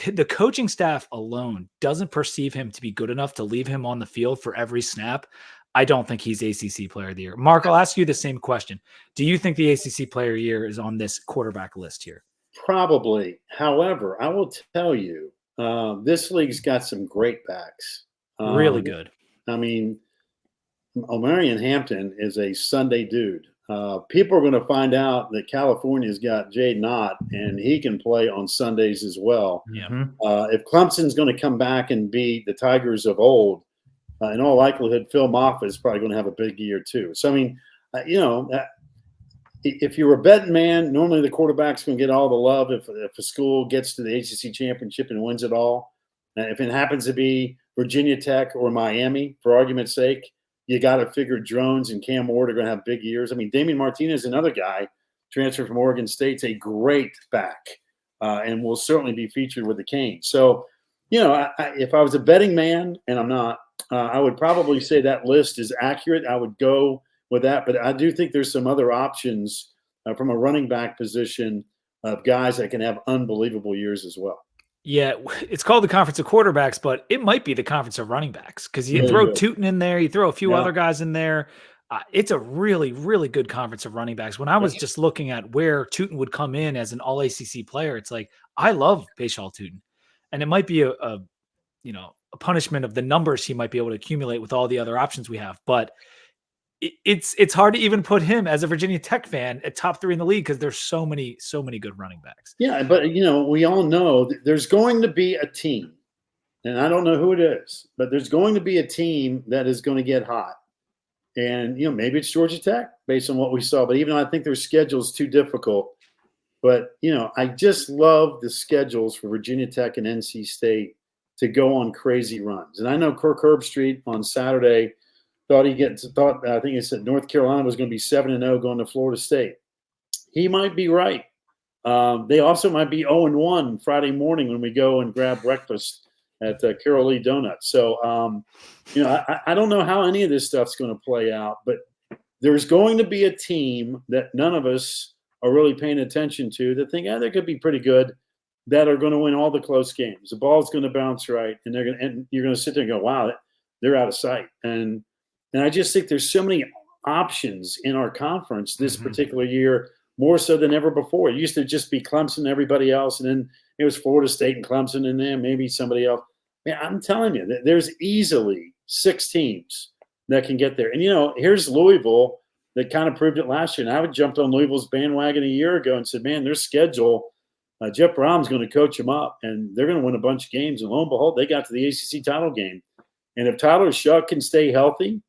the coaching staff alone doesn't perceive him to be good enough to leave him on the field for every snap, I don't think he's ACC Player of the Year. Mark, I'll ask you the same question. Do you think the ACC Player of the Year is on this quarterback list here? Probably. However, I will tell you, this league's got some great backs. Really good. I mean, Omarion Hampton is a Sunday dude. People are going to find out that California's got Jade Knott, and he can play on Sundays as well. Yeah. If Clemson's going to come back and be the Tigers of old, in all likelihood, Phil Moffitt is probably going to have a big year too. So, I mean, if you're a betting man, normally the quarterback's going to get all the love if a school gets to the ACC championship and wins it all. If it happens to be Virginia Tech or Miami, for argument's sake, you got to figure Drones and Cam Ward are going to have big years. I mean, Damian Martinez, another guy, transferred from Oregon State's a great back, and will certainly be featured with the Canes. So, if I was a betting man, and I'm not, I would probably say that list is accurate. I would go with that. But I do think there's some other options from a running back position of guys that can have unbelievable years as well. Yeah, it's called the Conference of Quarterbacks, but it might be the Conference of Running Backs, because you throw Tootin in there, you throw a few other guys in there. It's a really, really good Conference of Running Backs. When I was just looking at where Tootin would come in as an all-ACC player, it's like, I love Bashal Tootin. And it might be a punishment of the numbers he might be able to accumulate with all the other options we have. But it's hard to even put him as a Virginia Tech fan at top 3 in the league, because there's so many good running backs. Yeah, but we all know there's going to be a team, and I don't know who it is, but there's going to be a team that is going to get hot. And maybe it's Georgia Tech based on what we saw, but even though I think their schedule is too difficult. But I just love the schedules for Virginia Tech and NC State to go on crazy runs. And I know Kirk Herbstreit on Saturday I think he said North Carolina was going to be 7-0 going to Florida State. He might be right. They also might be 0-1 Friday morning when we go and grab breakfast at Carol Lee Donuts. So, I don't know how any of this stuff's going to play out, but there's going to be a team that none of us are really paying attention to that think, they could be pretty good, that are going to win all the close games. The ball's going to bounce right, and you're going to sit there and go, wow, they're out of sight. And I just think there's so many options in our conference this particular year, more so than ever before. It used to just be Clemson and everybody else, and then it was Florida State and Clemson, and then maybe somebody else. Man, I'm telling you, there's easily 6 teams that can get there. And, here's Louisville that kind of proved it last year. And I would jumped on Louisville's bandwagon a year ago and said, man, their schedule, Jeff Brom's going to coach them up, and they're going to win a bunch of games. And lo and behold, they got to the ACC title game. And if Tyler Shuck can stay healthy,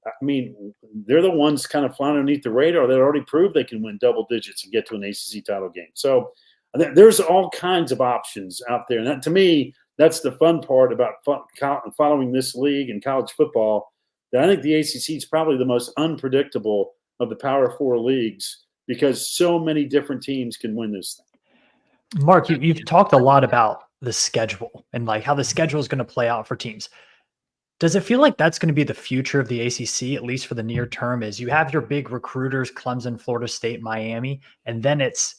I mean, they're the ones kind of flying underneath the radar that already proved they can win double digits and get to an ACC title game. So there's all kinds of options out there. And that, to me, that's the fun part about following this league and college football, that I think the ACC is probably the most unpredictable of the Power 4 leagues, because so many different teams can win this thing. Mark, you've talked a lot about the schedule and like how the schedule is going to play out for teams. Does it feel like that's going to be the future of the ACC, at least for the near term, is you have your big recruiters, Clemson, Florida State, Miami, and then it's,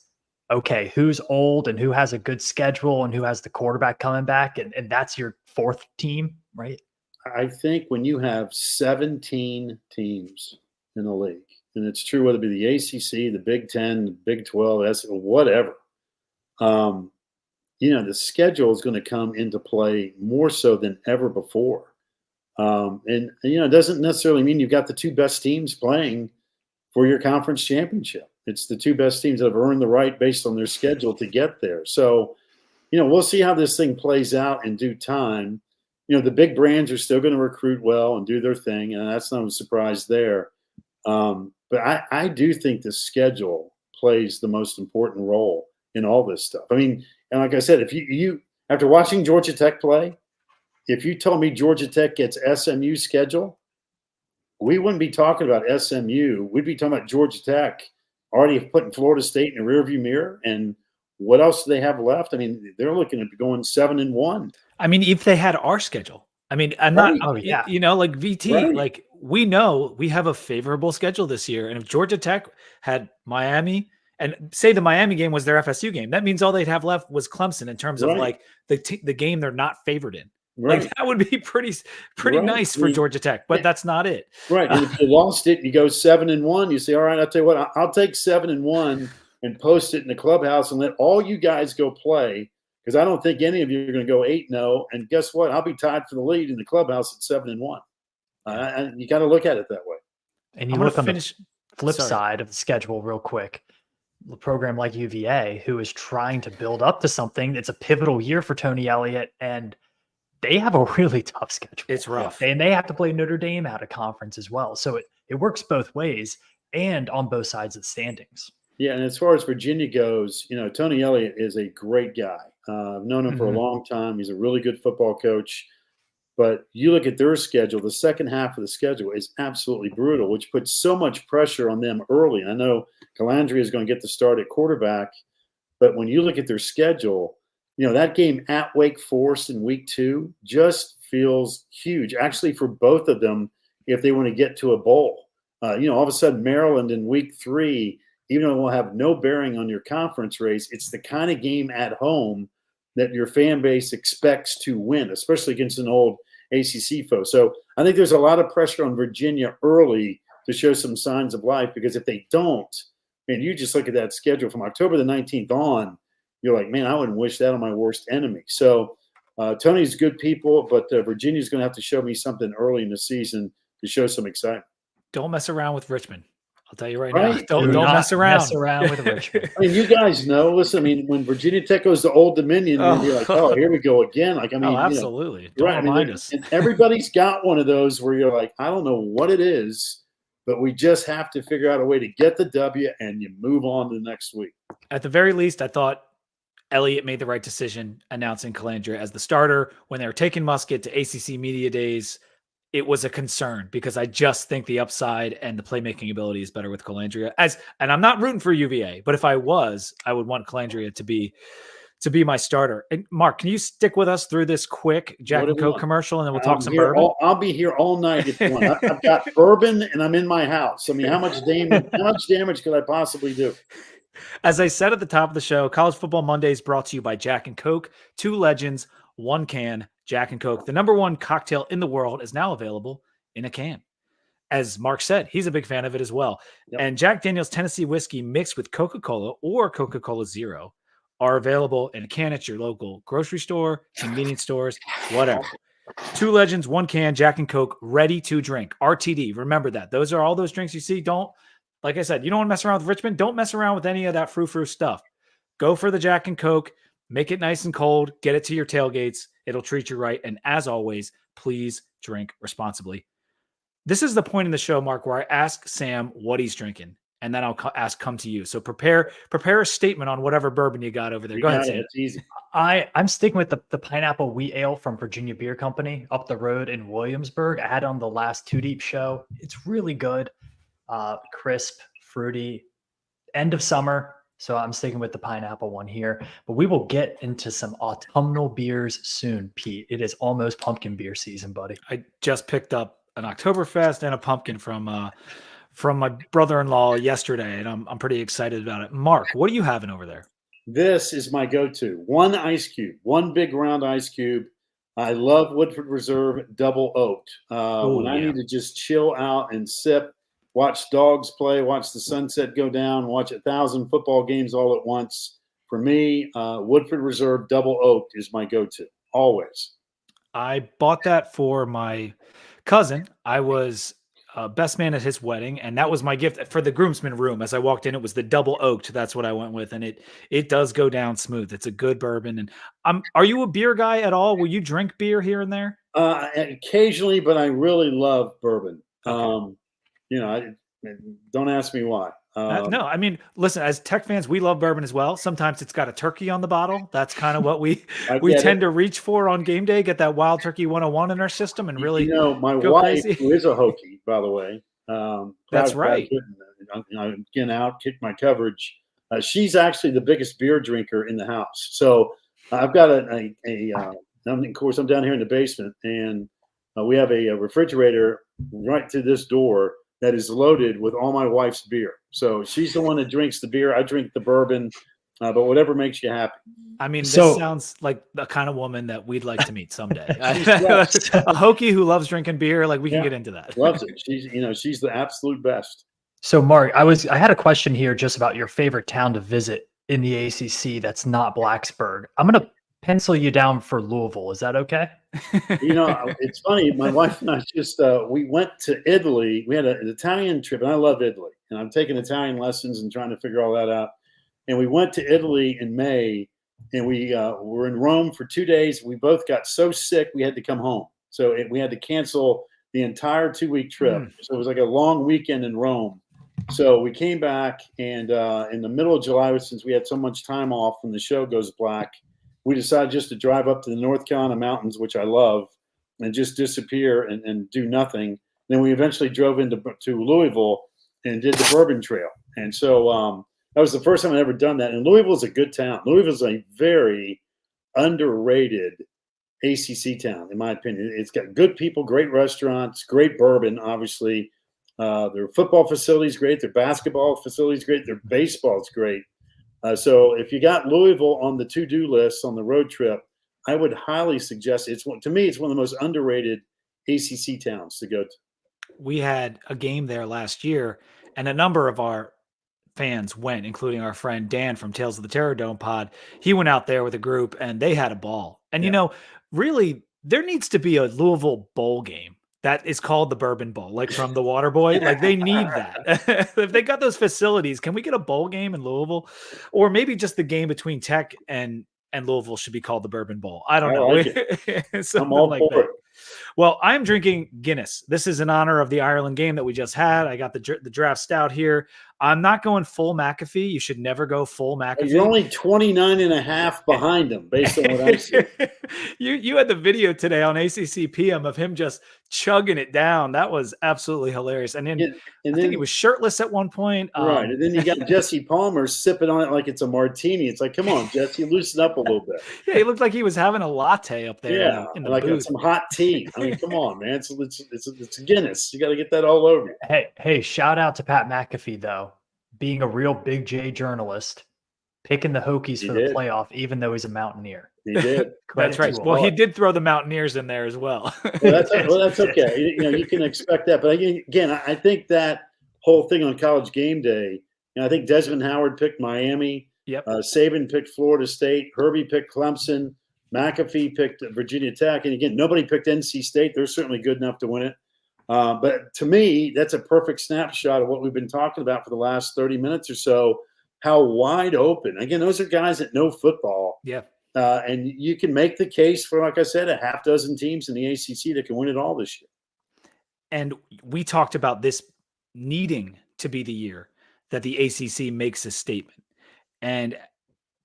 okay, who's old and who has a good schedule and who has the quarterback coming back, and that's your 4th team, right? I think when you have 17 teams in the league, and it's true whether it be the ACC, the Big 10, the Big 12, whatever, the schedule is going to come into play more so than ever before. It doesn't necessarily mean you've got the 2 best teams playing for your conference championship. It's the 2 best teams that have earned the right based on their schedule to get there. So, we'll see how this thing plays out in due time. The big brands are still going to recruit well and do their thing, and that's no surprise there. But I do think the schedule plays the most important role in all this stuff. I mean, and like I said, if you after watching Georgia Tech play, if you told me Georgia Tech gets SMU schedule, we wouldn't be talking about SMU. We'd be talking about Georgia Tech already putting Florida State in the rearview mirror. And what else do they have left? I mean, they're looking at going 7-1. I mean, if they had our schedule, I mean, I'm Right. not, Oh, yeah. you know, like VT, Right. like we know we have a favorable schedule this year. And if Georgia Tech had Miami and say the Miami game was their FSU game, that means all they'd have left was Clemson in terms of Right. like the game they're not favored in. Right. Like that would be pretty Right. nice I for mean, Georgia Tech, but that's not it. Right. And if you lost it, you go 7-1. You say, all right, I'll tell you what, I'll take 7-1 and post it in the clubhouse and let all you guys go play. Because I don't think any of you are going to go 8-0. And guess what? I'll be tied for the lead in the clubhouse at 7-1. And you got to look at it that way. And you I'm gonna look on finish. the flip Sorry. side of the schedule real quick. A program like UVA, who is trying to build up to something. It's a pivotal year for Tony Elliott, and they have a really tough schedule. It's rough. And they have to play Notre Dame out of conference as well. So it works both ways and on both sides of the standings. Yeah, and as far as Virginia goes, you know, Tony Elliott is a great guy. I've known him for a long time. He's a really good football coach. But you look at their schedule, the second half of the schedule is absolutely brutal, which puts so much pressure on them early. And I know Calandria is going to get the start at quarterback. But when you look at their schedule, you know, that game at Wake Forest in week 2 just feels huge, actually, for both of them if they want to get to a bowl. You know, all of a sudden, Maryland in week 3, even though it will have no bearing on your conference race, it's the kind of game at home that your fan base expects to win, especially against an old ACC foe. So I think there's a lot of pressure on Virginia early to show some signs of life, because if they don't, and you just look at that schedule from October the 19th on, you're like, man, I wouldn't wish that on my worst enemy. So Tony's good people, but Virginia's going to have to show me something early in the season to show some excitement. Don't mess around with Richmond. I'll tell you right Right. now. Don't mess around. Mess around with Richmond. I mean, you guys know. Listen, I mean, when Virginia Tech goes to Old Dominion, you'll be like, "Oh, here we go again." Like, I mean, absolutely. You know, Don't remind us. And everybody's got one of those where you're like, "I don't know what it is, but we just have to figure out a way to get the W, and you move on to the next week." At the very least, I thought Elliott made the right decision announcing Calandria as the starter. When they were taking Musket to ACC Media Days, it was a concern because I just think the upside and the playmaking ability is better with Calandria. And I'm not rooting for UVA, but if I was, I would want Calandria to be my starter. And Mark, can you stick with us through this quick Jack and Coke commercial, and then we'll talk some bourbon? I'll be here all night if you want. I've got bourbon and I'm in my house. I mean, how much damage could I possibly do? As I said at the top of the show, College Football Monday is brought to you by Jack and Coke, 2 legends, 1 can. Jack and Coke, the #1 cocktail in the world, is now available in a can. As Mark said, he's a big fan of it as well. Yep. And Jack Daniel's Tennessee whiskey mixed with Coca-Cola or Coca-Cola Zero are available in a can at your local grocery store, convenience stores, whatever. 2 legends, 1 can, Jack and Coke, ready to drink. RTD, remember that. Those are all those drinks you see. Don't, like I said, you don't want to mess around with Richmond. Don't mess around with any of that frou-frou stuff. Go for the Jack and Coke. Make it nice and cold. Get it to your tailgates. It'll treat you right. And as always, please drink responsibly. This is the point in the show, Mark, where I ask Sam what he's drinking, and then I'll come to you. So prepare a statement on whatever bourbon you got over there. Go ahead, Sam. It's easy. I'm sticking with the pineapple wheat ale from Virginia Beer Company up the road in Williamsburg. I had on the last Two Deep show. It's really good, crisp, fruity, end of summer. So I'm sticking with the pineapple one here, but we will get into some autumnal beers soon, Pete. It is almost pumpkin beer season, buddy. I just picked up an Oktoberfest and a pumpkin from my brother-in-law yesterday, and I'm pretty excited about it. Mark, what are you having over there? This is my go-to. 1 ice cube, 1 big round ice cube. I love Woodford Reserve Double Oaked. When I need to just chill out and sip, watch dogs play, watch the sunset go down, watch 1,000 football games all at once. For me, Woodford Reserve Double Oaked is my go-to, always. I bought that for my cousin. I was best man at his wedding, and that was my gift for the groomsmen room. As I walked in, it was the Double Oaked. That's what I went with, and it does go down smooth. It's a good bourbon. And are you a beer guy at all? Will you drink beer here and there? Occasionally, but I really love bourbon. Okay. You know, Don't ask me why. No, I mean, listen, as Tech fans, we love bourbon as well. Sometimes it's got a turkey on the bottle. That's kind of what we tend to reach for on game day, get that wild turkey 101 in our system and really my go wife, crazy. who is a Hokie, by the way, That's right. Again, outkick my coverage. She's actually the biggest beer drinker in the house. So I've got of course, I'm down here in the basement, and we have a refrigerator right to this door that is loaded with all my wife's beer. So she's the one that drinks the beer. I drink the bourbon, but whatever makes you happy. I mean, this sounds like the kind of woman that we'd like to meet someday. A Hokie who loves drinking beer, like we can get into that. Loves it. She's the absolute best. So Mark, I had a question here just about your favorite town to visit in the ACC that's not Blacksburg. I'm going to pencil you down for Louisville. Is that okay? It's funny. My wife and I just we went to Italy. We had an Italian trip, and I love Italy. And I'm taking Italian lessons and trying to figure all that out. And we went to Italy in May, and we were in Rome for 2 days. We both got so sick we had to come home. So we had to cancel the entire 2-week trip. So it was like a long weekend in Rome. So we came back, and in the middle of July, since we had so much time off when the show goes black, we decided just to drive up to the North Carolina mountains, which I love, and just disappear and do nothing. Then we eventually drove to Louisville and did the Bourbon Trail. And so that was the first time I'd ever done that. And Louisville's a good town. Louisville's a very underrated ACC town, in my opinion. It's got good people, great restaurants, great bourbon, obviously. Their football facility's great. Their basketball facility's great. Their baseball's great. So if you got Louisville on the to-do list on the road trip, I would highly suggest to me, it's one of the most underrated ACC towns to go to. We had a game there last year, and a number of our fans went, including our friend Dan from Tales of the Terror Dome pod. He went out there with a group, and they had a ball. And, really, there needs to be a Louisville bowl game that is called the Bourbon Bowl, like from the Water Boy. Like they need that. If they got those facilities, can we get a bowl game in Louisville? Or maybe just the game between Tech and Louisville should be called the Bourbon Bowl. I don't know. Like I'm all for it. Well, I'm drinking Guinness. This is in honor of the Ireland game that we just had. I had the draft stout here. I'm not going full McAfee. You should never go full McAfee. You're only 29 and a half behind him, based on what I see. You had the video today on ACC PM of him just chugging it down. That was absolutely hilarious. And then I think he was shirtless at one point. Right. And then you got Jesse Palmer sipping on it like it's a martini. It's like, come on, Jesse, loosen up a little bit. Yeah, he looked like he was having a latte up there. Yeah, in the like booth. some hot tea. I mean, come on, man. It's Guinness. You got to get that all over you. Hey, shout out to Pat McAfee, though, being a real Big J journalist, picking the Hokies for the playoff, even though he's a Mountaineer. He did. That's right. Well, he did throw the Mountaineers in there as well. That's okay. You can expect that. But again, I think that whole thing on College Game Day, I think Desmond Howard picked Miami. Yep. Saban picked Florida State. Herbie picked Clemson. McAfee picked Virginia Tech. And again, nobody picked NC State. They're certainly good enough to win it. But to me, that's a perfect snapshot of what we've been talking about for the last 30 minutes or so, how wide open. Again, those are guys that know football. Yeah. And you can make the case for, like I said, a half dozen teams in the ACC that can win it all this year. And we talked about this needing to be the year that the ACC makes a statement. And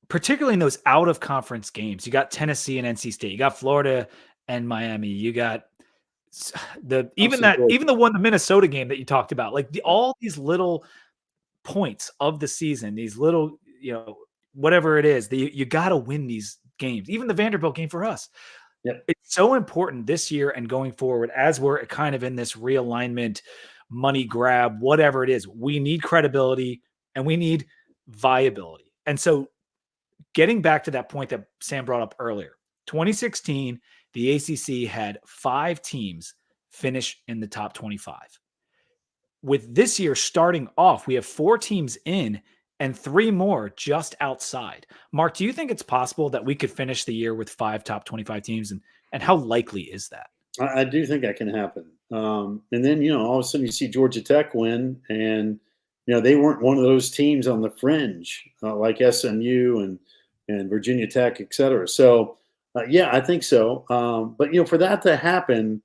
particularly in those out-of-conference games, you got Tennessee and NC State. You got Florida and Miami. You got the Minnesota game that you talked about. Like all these little points of the season, these little, whatever it is, you got to win these games. Even the Vanderbilt game for us. Yep. It's so important this year and going forward as we're kind of in this realignment, money grab, whatever it is. We need credibility and we need viability. And so getting back to that point that Sam brought up earlier, 2016, the ACC had 5 teams finish in the top 25. With this year starting off, we have 4 teams in and 3 more just outside. Mark, do you think it's possible that we could finish the year with 5 top 25 teams? And how likely is that? I do think that can happen. And then, all of a sudden you see Georgia Tech win, and, they weren't one of those teams on the fringe like SMU and Virginia Tech, et cetera. So, I think so. But, for that to happen,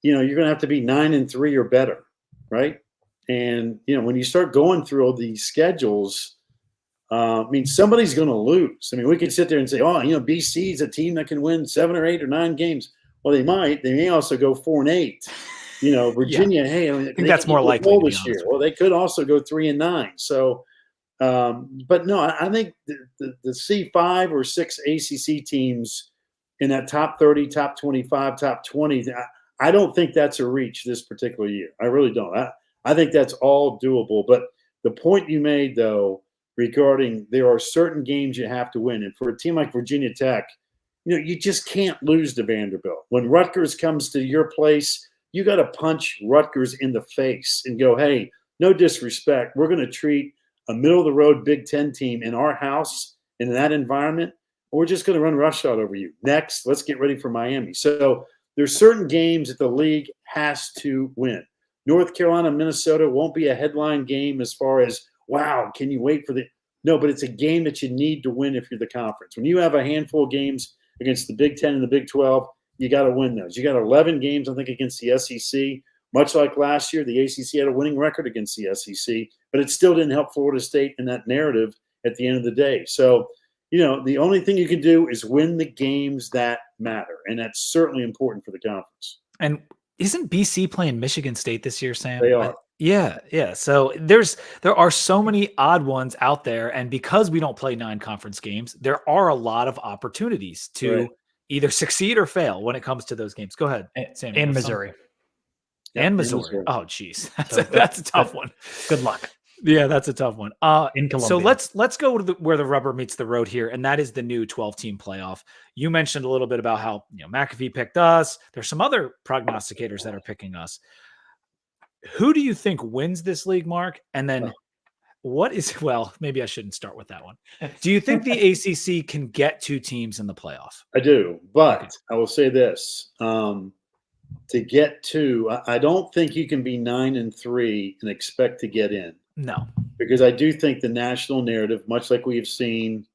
you're going to have to be 9-3 or better, right? And, when you start going through all these schedules, somebody's going to lose. We could sit there and say, BC is a team that can win 7 or 8 or 9 games. Well, they might. They may also go 4-8. Virginia, hey, I think that's more likely to be this year. Well, they could also go 3-9. So, but no, I think the C5 or 6 ACC teams in that top 30, top 25, top 20, I don't think that's a reach this particular year. I really don't. I think that's all doable. But the point you made, though, regarding there are certain games you have to win. And for a team like Virginia Tech, you just can't lose to Vanderbilt. When Rutgers comes to your place, you got to punch Rutgers in the face and go, hey, no disrespect. We're going to treat a middle-of-the-road Big Ten team in our house and in that environment. We're just going to run roughshod over you. Next, let's get ready for Miami. So there's certain games that the league has to win. North Carolina, Minnesota won't be a headline game as far as, wow, can you wait for the – no, but it's a game that you need to win if you're the conference. When you have a handful of games against the Big Ten and the Big 12, you got to win those. You got 11 games, I think, against the SEC. Much like last year, the ACC had a winning record against the SEC, but it still didn't help Florida State in that narrative at the end of the day. So, the only thing you can do is win the games that matter, and that's certainly important for the conference. And isn't BC playing Michigan State this year, Sam? They are. Yeah. So there are so many odd ones out there, and because we don't play 9 conference games, there are a lot of opportunities to either succeed or fail when it comes to those games. Go ahead, Sam. And Missouri. And Missouri. Oh, geez, that's a tough one. Good luck. Yeah, that's a tough one. In Columbia. So let's go to where the rubber meets the road here, and that is the new 12-team playoff. You mentioned a little bit about how McAfee picked us. There's some other prognosticators that are picking us. Who do you think wins this league, Mark? And then maybe I shouldn't start with that one. Do you think the ACC can get 2 teams in the playoff? I do, but I will say this. To get 2, I don't think you can be 9-3 and expect to get in. No. Because I do think the national narrative, much like we've seen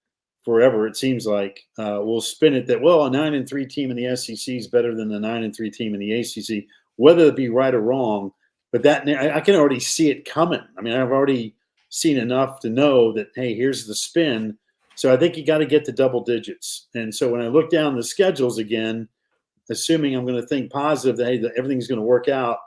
forever, it seems like, will spin it that, a 9-3 team in the SEC is better than the 9-3 team in the ACC, whether it be right or wrong. But that I can already see it coming. I've already seen enough to know that, hey, here's the spin. So I think you got to get to double digits. And so when I look down the schedules again, assuming I'm going to think positive that, hey, everything's going to work out,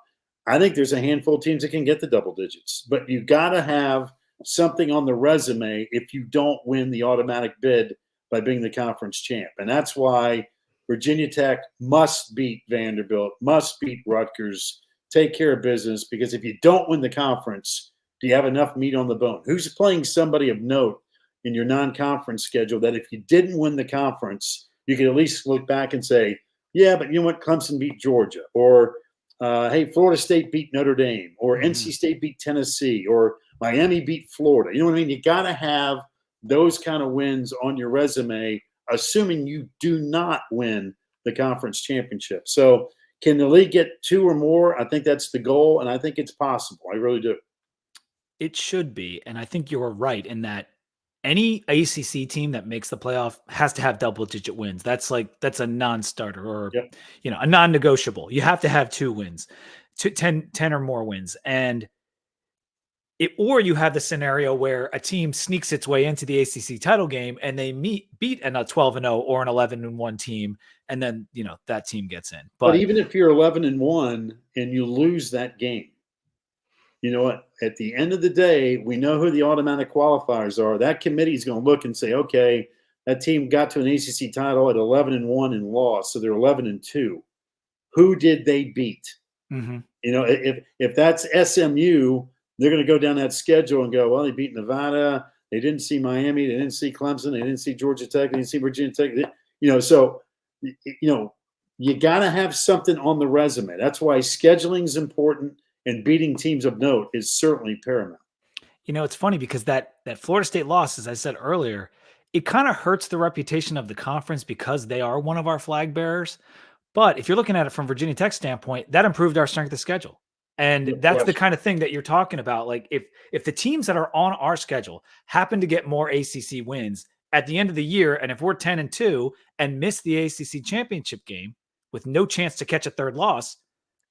I think there's a handful of teams that can get the double digits. But you got to have something on the resume if you don't win the automatic bid by being the conference champ. And that's why Virginia Tech must beat Vanderbilt, must beat Rutgers, take care of business, because if you don't win the conference, do you have enough meat on the bone? Who's playing somebody of note in your non-conference schedule that if you didn't win the conference, you could at least look back and say, yeah, but you know what? Clemson beat Georgia, or hey, Florida State beat Notre Dame, or NC State beat Tennessee, or Miami beat Florida. You know what I mean? You got to have those kind of wins on your resume, assuming you do not win the conference championship. So can the league get 2 or more? I think that's the goal, and I think it's possible. I really do. It should be, and I think you're right in that any ACC team that makes the playoff has to have double-digit wins. That's a non-starter or a non-negotiable. You have to have 2 wins, 10 or more wins, or you have the scenario where a team sneaks its way into the ACC title game and they beat a 12-0 or an 11-1 team, and then that team gets in. But even if you're 11-1 and you lose that game, you know what? At the end of the day, we know who the automatic qualifiers are. That committee is going to look and say, okay, that team got to an ACC title at 11-1 and lost, so they're 11-2. Who did they beat? Mm-hmm. If that's SMU, they're going to go down that schedule and go, well, they beat Nevada. They didn't see Miami. They didn't see Clemson. They didn't see Georgia Tech. They didn't see Virginia Tech. So you got to have something on the resume. That's why scheduling is important. And beating teams of note is certainly paramount. It's funny because that Florida State loss, as I said earlier, it kind of hurts the reputation of the conference because they are one of our flag bearers. But if you're looking at it from Virginia Tech's standpoint, that improved our strength of schedule. And that's the kind of thing that you're talking about. Like if the teams that are on our schedule happen to get more ACC wins at the end of the year, and if we're 10-2 and miss the ACC championship game with no chance to catch a third loss,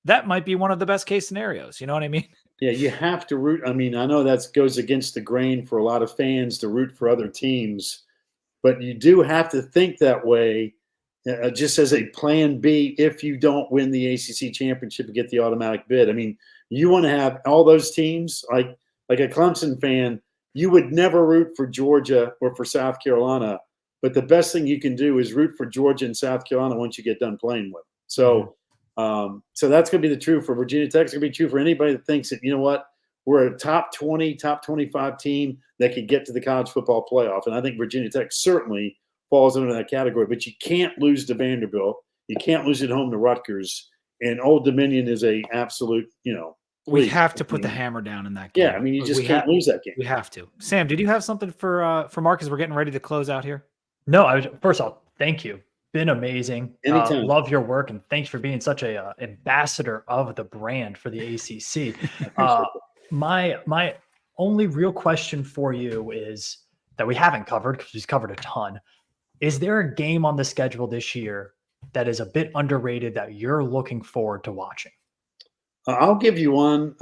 that might be one of the best case scenarios. You know what I mean? Yeah, you have to root. I mean, I know that goes against the grain for a lot of fans to root for other teams, but you do have to think that way, just as a plan B if you don't win the ACC championship and get the automatic bid. I mean, you want to have all those teams like a Clemson fan. You would never root for Georgia or for South Carolina, but the best thing you can do is root for Georgia and South Carolina once you get done playing with them. So. So that's going to be the true for Virginia Tech. It's going to be true for anybody that thinks that, you know what, we're a top 20, top 25 team that could get to the college football playoff. And I think Virginia Tech certainly falls under that category. But you can't lose to Vanderbilt. You can't lose at home to Rutgers. And Old Dominion is a absolute, we have to put the hammer down in that game. Yeah, I mean, you just can't lose that game. We have to. Sam, did you have something for Mark as we're getting ready to close out here? No, first off, thank you. Been amazing. Anytime. Love your work, and thanks for being such a ambassador of the brand for the ACC. My only real question for you is that we haven't covered, because we've covered a ton. Is there a game on the schedule this year that is a bit underrated that you're looking forward to watching? I'll give you one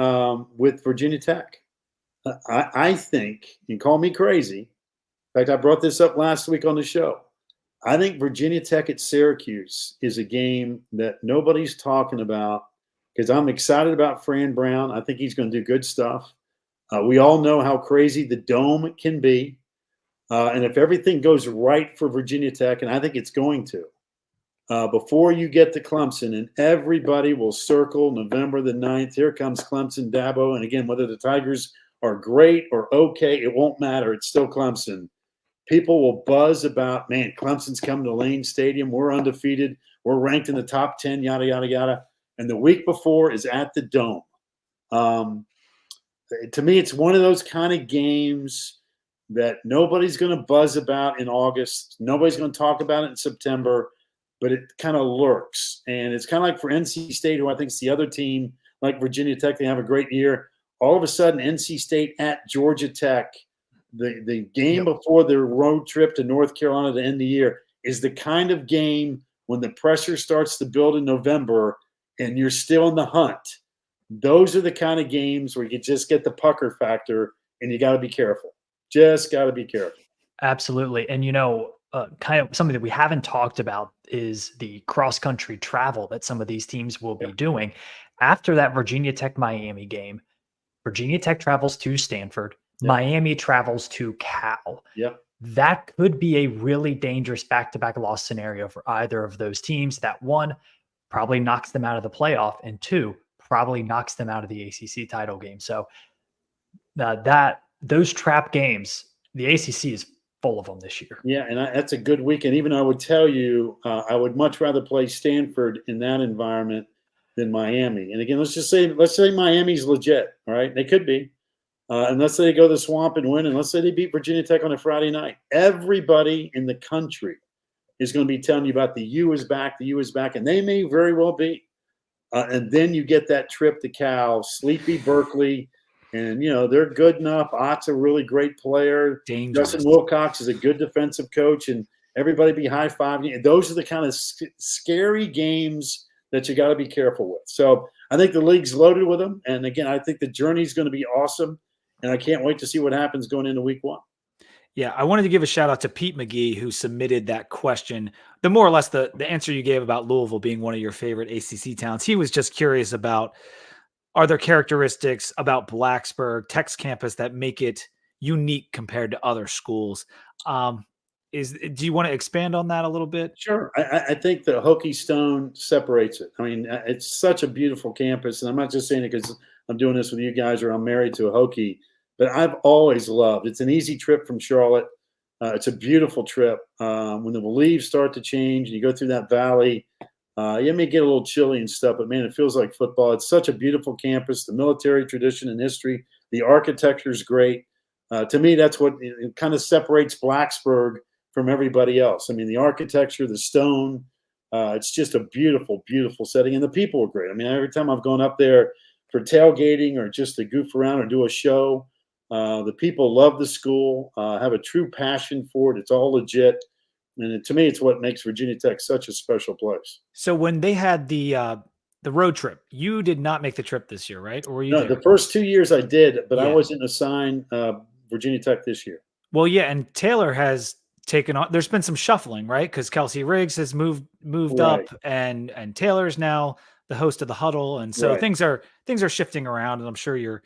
with Virginia Tech. I think, you can call me crazy. In fact, I brought this up last week on the show. I think Virginia Tech at Syracuse is a game that nobody's talking about because I'm excited about Fran Brown. I think he's going to do good stuff. We all know how crazy the Dome can be. And if everything goes right for Virginia Tech, and I think it's going to, before you get to Clemson, and everybody will circle November the 9th, here comes Clemson, Dabo. And again, whether the Tigers are great or okay, it won't matter. It's still Clemson. People will buzz about, man, Clemson's coming to Lane Stadium. We're undefeated. We're ranked in the top 10, yada, yada, yada. And the week before is at the Dome. To me, it's one of those kind of games that nobody's going to buzz about in August. Nobody's going to talk about it in September, but it kind of lurks. And it's kind of like for NC State, who I think is the other team, like Virginia Tech, they have a great year. All of a sudden, NC State at Georgia Tech, the game before the road trip to North Carolina to end the year, is the kind of game when the pressure starts to build in November and you're still in the hunt. Those are the kind of games where you just get the pucker factor, and you got to be careful. Just got to be careful. Absolutely. And, kind of something that we haven't talked about is the cross-country travel that some of these teams will be doing. After that Virginia Tech-Miami game, Virginia Tech travels to Stanford. Miami travels to Cal. That could be a really dangerous back-to-back loss scenario for either of those teams. That one probably knocks them out of the playoff, and two probably knocks them out of the ACC title game. So those trap games, the ACC is full of them this year. Yeah, and that's a good weekend. Even I would tell you, I would much rather play Stanford in that environment than Miami. And again, let's say Miami's legit. All right, they could be. And let's say they go to the Swamp and win, and let's say they beat Virginia Tech on a Friday night. Everybody in the country is going to be telling you about the U is back, and they may very well be. And then you get that trip to Cal, sleepy Berkeley, and, they're good enough. Ott's a really great player. Dangerous. Justin Wilcox is a good defensive coach, and everybody be high-fiving. Those are the kind of scary games that you got to be careful with. So I think the league's loaded with them. And, again, I think the journey is going to be awesome. And I can't wait to see what happens going into week one. Yeah, I wanted to give a shout out to Pete McGee, who submitted that question. The more or less the answer you gave about Louisville being one of your favorite ACC towns. He was just curious about, are there characteristics about Blacksburg, Tech's campus, that make it unique compared to other schools? Do you want to expand on that a little bit? Sure. I think the Hokie Stone separates it. I mean, it's such a beautiful campus, and I'm not just saying it because I'm doing this with you guys or I'm married to a Hokie, but I've always loved. It's an easy trip from Charlotte. It's a beautiful trip. When the leaves start to change and you go through that valley, you may get a little chilly and stuff, but man, it feels like football. It's such a beautiful campus. The military tradition and history, the architecture is great. To me, that's what it kind of separates Blacksburg from everybody else. I mean, the architecture, the stone, it's just a beautiful, beautiful setting. And the people are great. I mean, every time I've gone up there for tailgating or just to goof around or do a show, the people love the school, have a true passion for it. It's all legit. And to me, it's what makes Virginia Tech such a special place. So when they had the the road trip. You did not make the trip this year, right? Or were you No, there? the first 2 years I did, but I Yeah. wasn't assigned Virginia Tech this year. Well, yeah, and Taylor has taken on. There's been some shuffling, right? Because Kelsey Riggs has moved Right. up, and Taylor's now the host of the Huddle, and so Right. things are shifting around. And I'm sure you're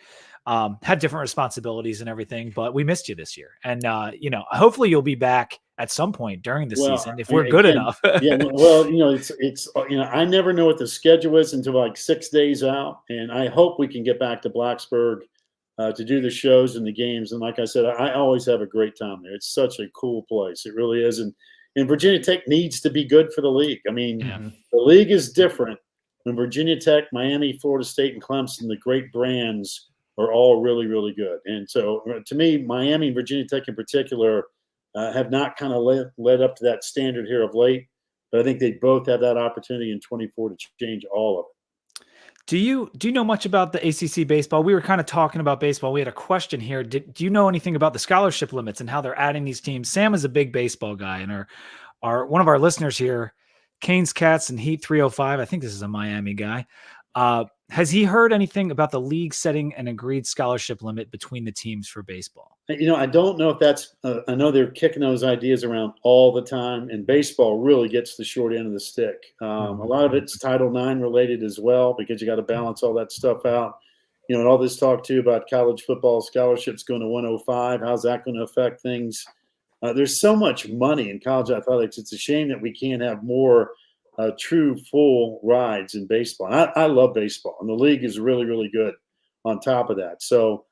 had different responsibilities and everything, but we missed you this year, and hopefully you'll be back at some point during the Well, season if we're good again, enough. yeah. Well, it's I never know what the schedule is until like 6 days out, and I hope we can get back to Blacksburg to do the shows and the games. And like I said, I always have a great time there. It's such a cool place. It really is. And Virginia Tech needs to be good for the league. I mean, the league is different when Virginia Tech, Miami, Florida State, and Clemson, the great brands, are all really, really good. And so to me, Miami and Virginia Tech in particular have not kind of led up to that standard here of late. But I think they both have that opportunity in 24 to change all of it. Do you know much about the ACC baseball? We were kind of talking about baseball. We had a question here. Do you know anything about the scholarship limits and how they're adding these teams? Sam is a big baseball guy, and our one of our listeners here, Canes Cats and Heat 305. I think this is a Miami guy. Has he heard anything about the league setting an agreed scholarship limit between the teams for baseball? I don't know if that's I know they're kicking those ideas around all the time, and baseball really gets the short end of the stick. A lot of it's Title IX related as well, because you got to balance all that stuff out. And all this talk too about college football scholarships going to 105. How's that going to affect things? There's so much money in college athletics. It's a shame that we can't have more true full rides in baseball. And I love baseball, and the league is really, really good on top of that. So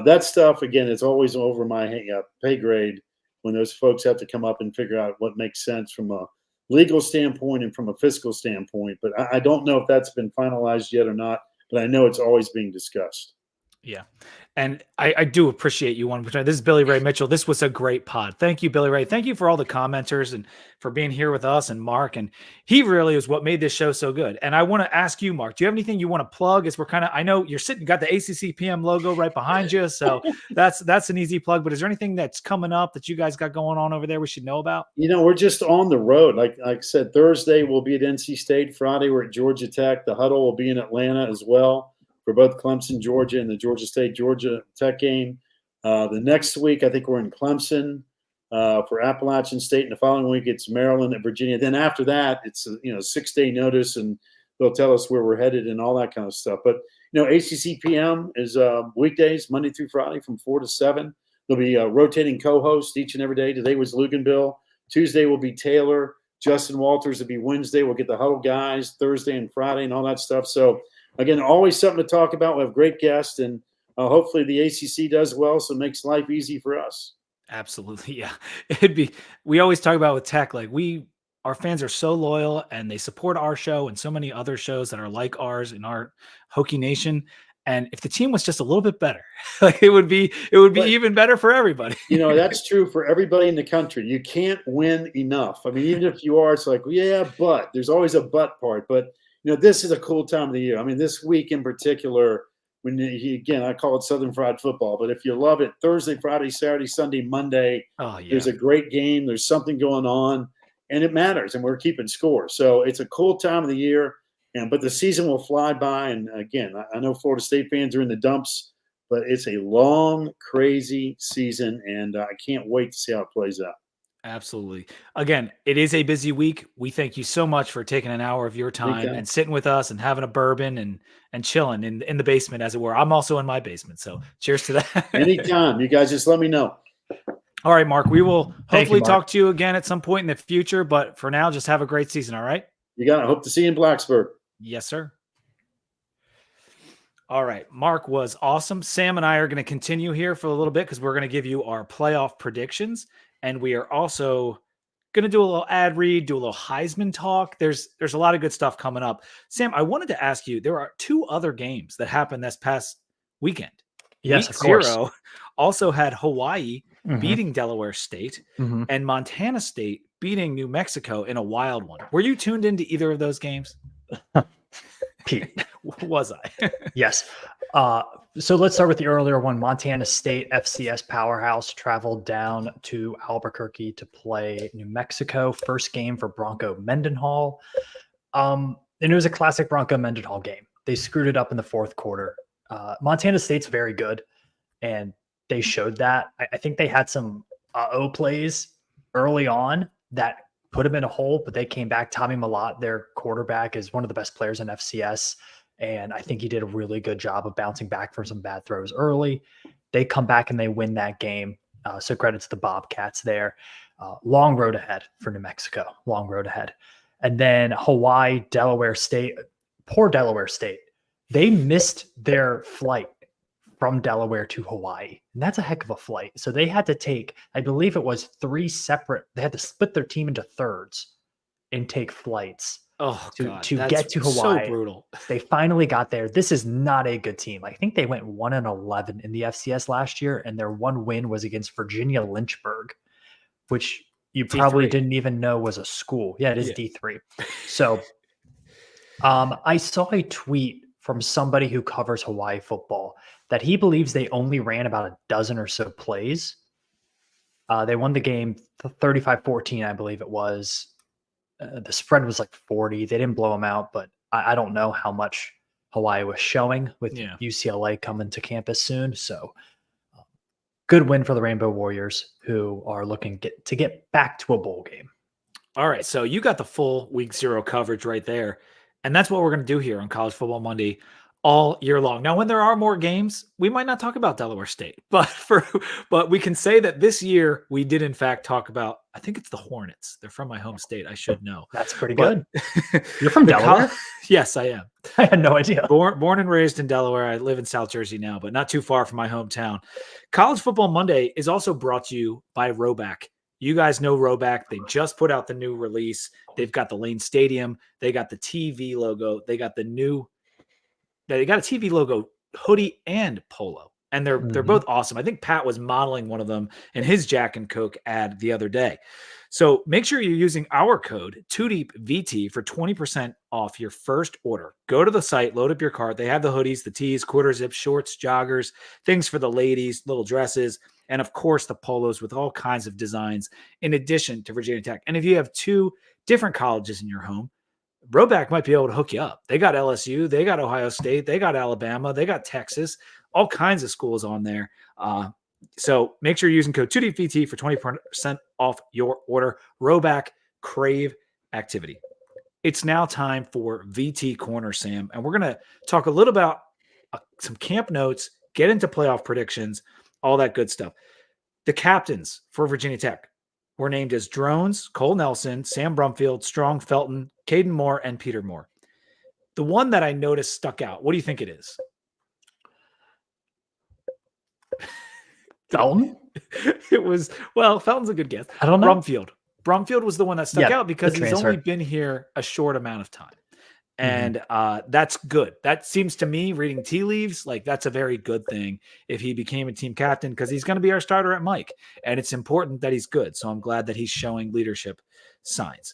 that stuff, again, is always over my pay grade when those folks have to come up and figure out what makes sense from a legal standpoint and from a fiscal standpoint. But I don't know if that's been finalized yet or not, but I know it's always being discussed. Yeah. And I do appreciate you one. This is Billy Ray Mitchell. This was a great pod. Thank you, Billy Ray. Thank you for all the commenters and for being here with us and Mark. And he really is what made this show so good. And I want to ask you, Mark, do you have anything you want to plug? As we're I know you're got the ACC PM logo right behind you. So that's an easy plug. But is there anything that's coming up that you guys got going on over there we should know about? We're just on the road. Like I said, Thursday we'll be at NC State. Friday we're at Georgia Tech. The Huddle will be in Atlanta as well, for both Clemson, Georgia, and the Georgia State, Georgia Tech game. The next week, I think we're in Clemson for Appalachian State, and the following week it's Maryland at Virginia. Then after that, it's 6-day notice, and they'll tell us where we're headed and all that kind of stuff. But ACC PM is weekdays, Monday through Friday from 4 to 7. There'll be a rotating co-host each and every day. Today was Luganville. Tuesday will be Taylor. Justin Walters will be Wednesday. We'll get the Huddle guys Thursday and Friday and all that stuff. So again, always something to talk about. We have great guests, and hopefully the ACC does well, so it makes life easy for us. Absolutely. Yeah. We always talk about with Tech, like our fans are so loyal and they support our show and so many other shows that are like ours in our Hokie Nation. And if the team was just a little bit better, like it would be even better for everybody. That's true for everybody in the country. You can't win enough. I mean, even if you are, it's like, yeah, but there's always a but part. But this is a cool time of the year. I mean, this week in particular, when again, I call it Southern Fried Football, but if you love it, Thursday, Friday, Saturday, Sunday, Monday, there's a great game. There's something going on, and it matters, and we're keeping score. So it's a cool time of the year, but the season will fly by. And again, I know Florida State fans are in the dumps, but it's a long, crazy season, and I can't wait to see how it plays out. Absolutely. Again, it is a busy week. We thank you so much for taking an hour of your time and sitting with us and having a bourbon and chilling in the basement, as it were. I'm also in my basement, so cheers to that. Anytime. You guys just let me know. All right, Mark. We will hopefully talk to you again at some point in the future, but for now, just have a great season, all right? You got it. Hope to see you in Blacksburg. Yes, sir. All right. Mark was awesome. Sam and I are going to continue here for a little bit because we're going to give you our playoff predictions. And we are also going to do a little ad read, do a little Heisman talk. There's a lot of good stuff coming up. Sam, I wanted to ask you, there are 2 other games that happened this past weekend. Yes, Week of course. 0 also had Hawaii beating Delaware State and Montana State beating New Mexico in a wild one. Were you tuned into either of those games? Pete. Was I? Yes. So let's start with the earlier one. Montana State FCS powerhouse traveled down to Albuquerque to play New Mexico. First game for Bronco Mendenhall. And it was a classic Bronco Mendenhall game. They screwed it up in the fourth quarter. Montana State's very good, and they showed that. I think they had some plays early on that put them in a hole, but they came back. Tommy Malott, their quarterback, is one of the best players in FCS, and I think he did a really good job of bouncing back from some bad throws early. They come back and they win that game. So credit to the Bobcats there. Long road ahead for New Mexico. Long road ahead. And then Hawaii, Delaware State. Poor Delaware State. They missed their flight from Delaware to Hawaii. And that's a heck of a flight. So they had to take, I believe it was they had to split their team into thirds and take flights to get to Hawaii. So brutal. They finally got there. This is not a good team. I think they went 1-11 in the FCS last year, and their one win was against Virginia Lynchburg, which you probably D3. didn't even know was a school. Yeah, it is D3. So I saw a tweet from somebody who covers Hawaii football that he believes they only ran about a dozen or so plays. They won the game 35-14, I believe it was. The spread was like 40. They didn't blow them out, but I don't know how much Hawaii was showing with UCLA coming to campus soon. So good win for the Rainbow Warriors, who are looking to get back to a bowl game. All right, so you got the full week 0 coverage right there. And that's what we're going to do here on College Football Monday all year long. Now, when there are more games, we might not talk about Delaware State, but we can say that this year we did in fact talk about, I think it's the Hornets. They're from my home state. I should know. That's pretty good. You're from Delaware? Yes, I am. I had no idea. Born and raised in Delaware. I live in South Jersey now, but not too far from my hometown. College Football Monday is also brought to you by Roback. You guys know Roback. They just put out the new release. They've got the Lane Stadium. They got the TV logo. They got a TV logo hoodie and polo. And they're both awesome. I think Pat was modeling one of them in his Jack and Coke ad the other day. So make sure you're using our code 2DeepVT for 20% off your first order. Go to the site, load up your cart. They have the hoodies, the tees, quarter zip, shorts, joggers, things for the ladies, little dresses, and of course the polos with all kinds of designs in addition to Virginia Tech. And if you have 2 different colleges in your home, Roback might be able to hook you up. They got LSU, they got Ohio State, they got Alabama, they got Texas, all kinds of schools on there. So make sure you're using code 2DVT for 20% off your order. Roback, crave activity. It's now time for VT Corner, Sam, and we're going to talk a little about some camp notes, get into playoff predictions, all that good stuff. The captains for Virginia Tech were named as Drones, Cole Nelson, Sam Brumfield, Strong Felton, Caden Moore, and Peter Moore. The one that I noticed stuck out. What do you think it is? Felton? It was, Felton's a good guess. I don't know. Brumfield was the one that stuck out because he's only been here a short amount of time. And that's good. That seems to me, reading tea leaves, like that's a very good thing if he became a team captain, because he's going to be our starter at Mike. And it's important that he's good. So I'm glad that he's showing leadership signs.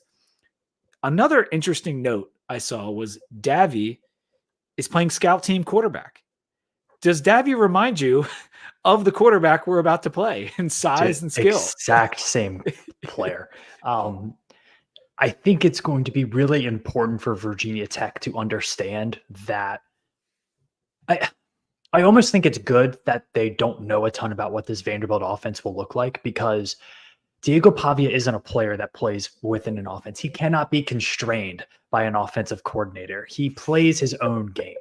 Another interesting note I saw was Davy is playing scout team quarterback. Does Davy remind you of the quarterback we're about to play in size and skill? Exact same player. I think it's going to be really important for Virginia Tech to understand that. I almost think it's good that they don't know a ton about what this Vanderbilt offense will look like, because Diego Pavia isn't a player that plays within an offense. He cannot be constrained by an offensive coordinator. He plays his own game.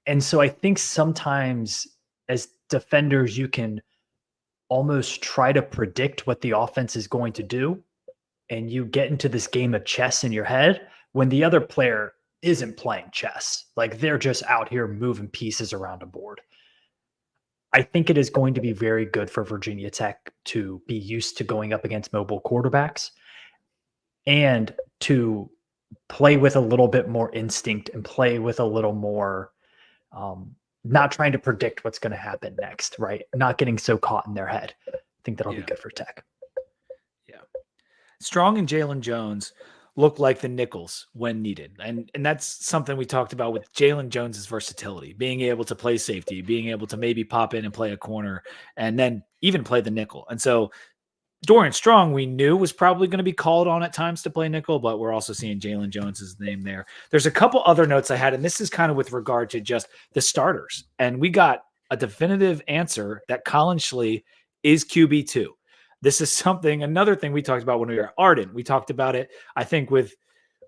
And so I think sometimes as defenders, you can almost try to predict what the offense is going to do. And you get into this game of chess in your head when the other player isn't playing chess. Like they're just out here moving pieces around a board. I think it is going to be very good for Virginia Tech to be used to going up against mobile quarterbacks and to play with a little bit more instinct and play with a little more not trying to predict what's going to happen next, right? Not getting so caught in their head. I think that'll be good for Tech. Yeah. Strong and Jalen Jones look like the nickels when needed. And that's something we talked about with Jalen Jones's versatility, being able to play safety, being able to maybe pop in and play a corner and then even play the nickel. And so Dorian Strong, we knew was probably going to be called on at times to play nickel, but we're also seeing Jalen Jones's name there. There's a couple other notes I had, and this is kind of with regard to just the starters. And we got a definitive answer that Colin Schley is QB2. This is another thing we talked about when we were at Arden. We talked about it, I think, with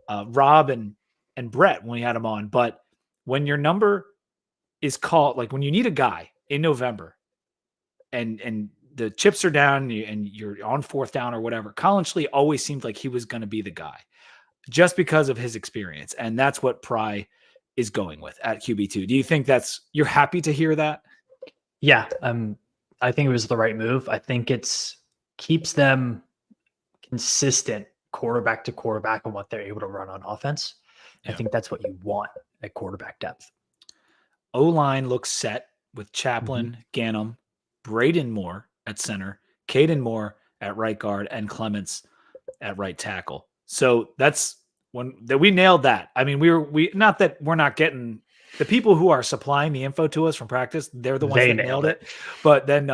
Rob and Brett when we had them on. But when your number is called, like when you need a guy in November and the chips are down and you're on fourth down or whatever, Colin Schley always seemed like he was going to be the guy just because of his experience. And that's what Pry is going with at QB2. Do you think you're happy to hear that? Yeah. I think it was the right move. I think keeps them consistent quarterback to quarterback on what they're able to run on offense. Yeah. I think that's what you want at quarterback depth. O-line looks set with Chaplin, Ganem, Braden Moore at center, Caden Moore at right guard, and Clements at right tackle. So that's we nailed that. I mean, we not that we're not getting the people who are supplying the info to us from practice. They're the ones that nailed it. But then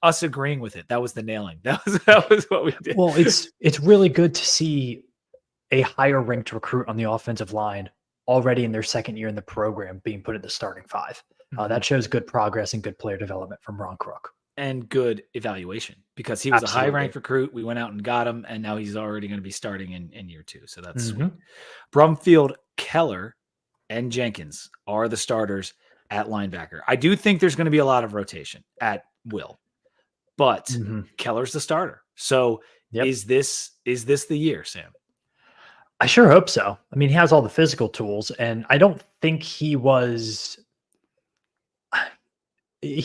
us agreeing with it, that was the nailing. That was what we did. Well, it's really good to see a higher ranked recruit on the offensive line already in their second year in the program being put in the starting five. That shows good progress and good player development from Ron Crook. And good evaluation because he was a high-ranked recruit. We went out and got him, and now he's already going to be starting in year 2. So that's sweet. Brumfield, Keller, and Jenkins are the starters at linebacker. I do think there's going to be a lot of rotation at will, but Keller's the starter. So is this the year, Sam? I sure hope so. I mean, he has all the physical tools, and I don't think he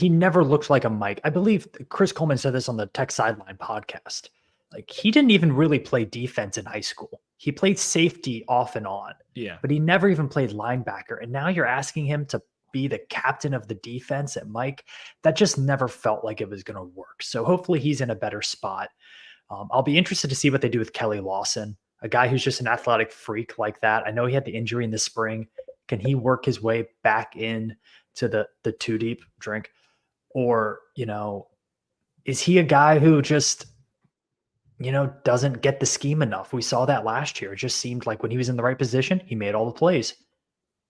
never looked like a Mike. I believe Chris Coleman said this on the Tech Sideline podcast. Like, he didn't even really play defense in high school. He played safety off and on. Yeah. But he never even played linebacker. And now you're asking him to be the captain of the defense at Mike. That just never felt like it was going to work. So hopefully he's in a better spot. I'll be interested to see what they do with Kelly Lawson, a guy who's just an athletic freak like that. I know he had the injury in the spring. Can he work his way back in to the two deep drink? Or, is he a guy who just, doesn't get the scheme enough? We saw that last year. It just seemed like when he was in the right position, he made all the plays.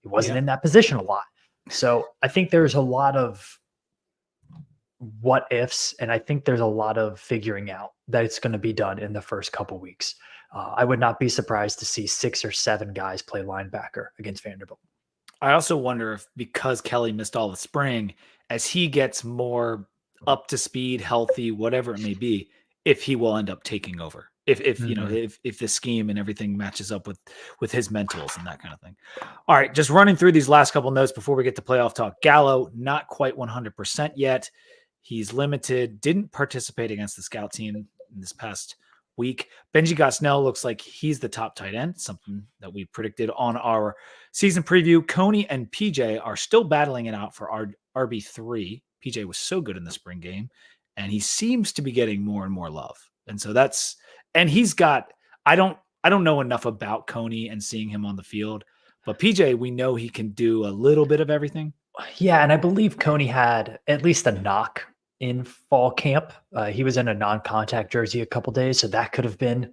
He wasn't in that position a lot. So I think there's a lot of what ifs, and I think there's a lot of figuring out that it's going to be done in the first couple weeks. I would not be surprised to see 6 or 7 guys play linebacker against Vanderbilt. I also wonder if because Kelly missed all the spring, as he gets more up to speed, healthy, whatever it may be, if he will end up taking over, if the scheme and everything matches up with his mentals and that kind of thing. All right, just running through these last couple notes before we get to playoff talk. Gallo, not quite 100% yet. He's limited, didn't participate against the scout team in this past week. Benji Gosnell looks like he's the top tight end, something that we predicted on our season preview. Coney and PJ are still battling it out for our RB3. PJ was so good in the spring game, and he seems to be getting more and more love. And so he's got, I don't know enough about Coney and seeing him on the field, but PJ, we know he can do a little bit of everything. Yeah. And I believe Coney had at least a knock in fall camp. He was in a non-contact jersey a couple days, so that could have been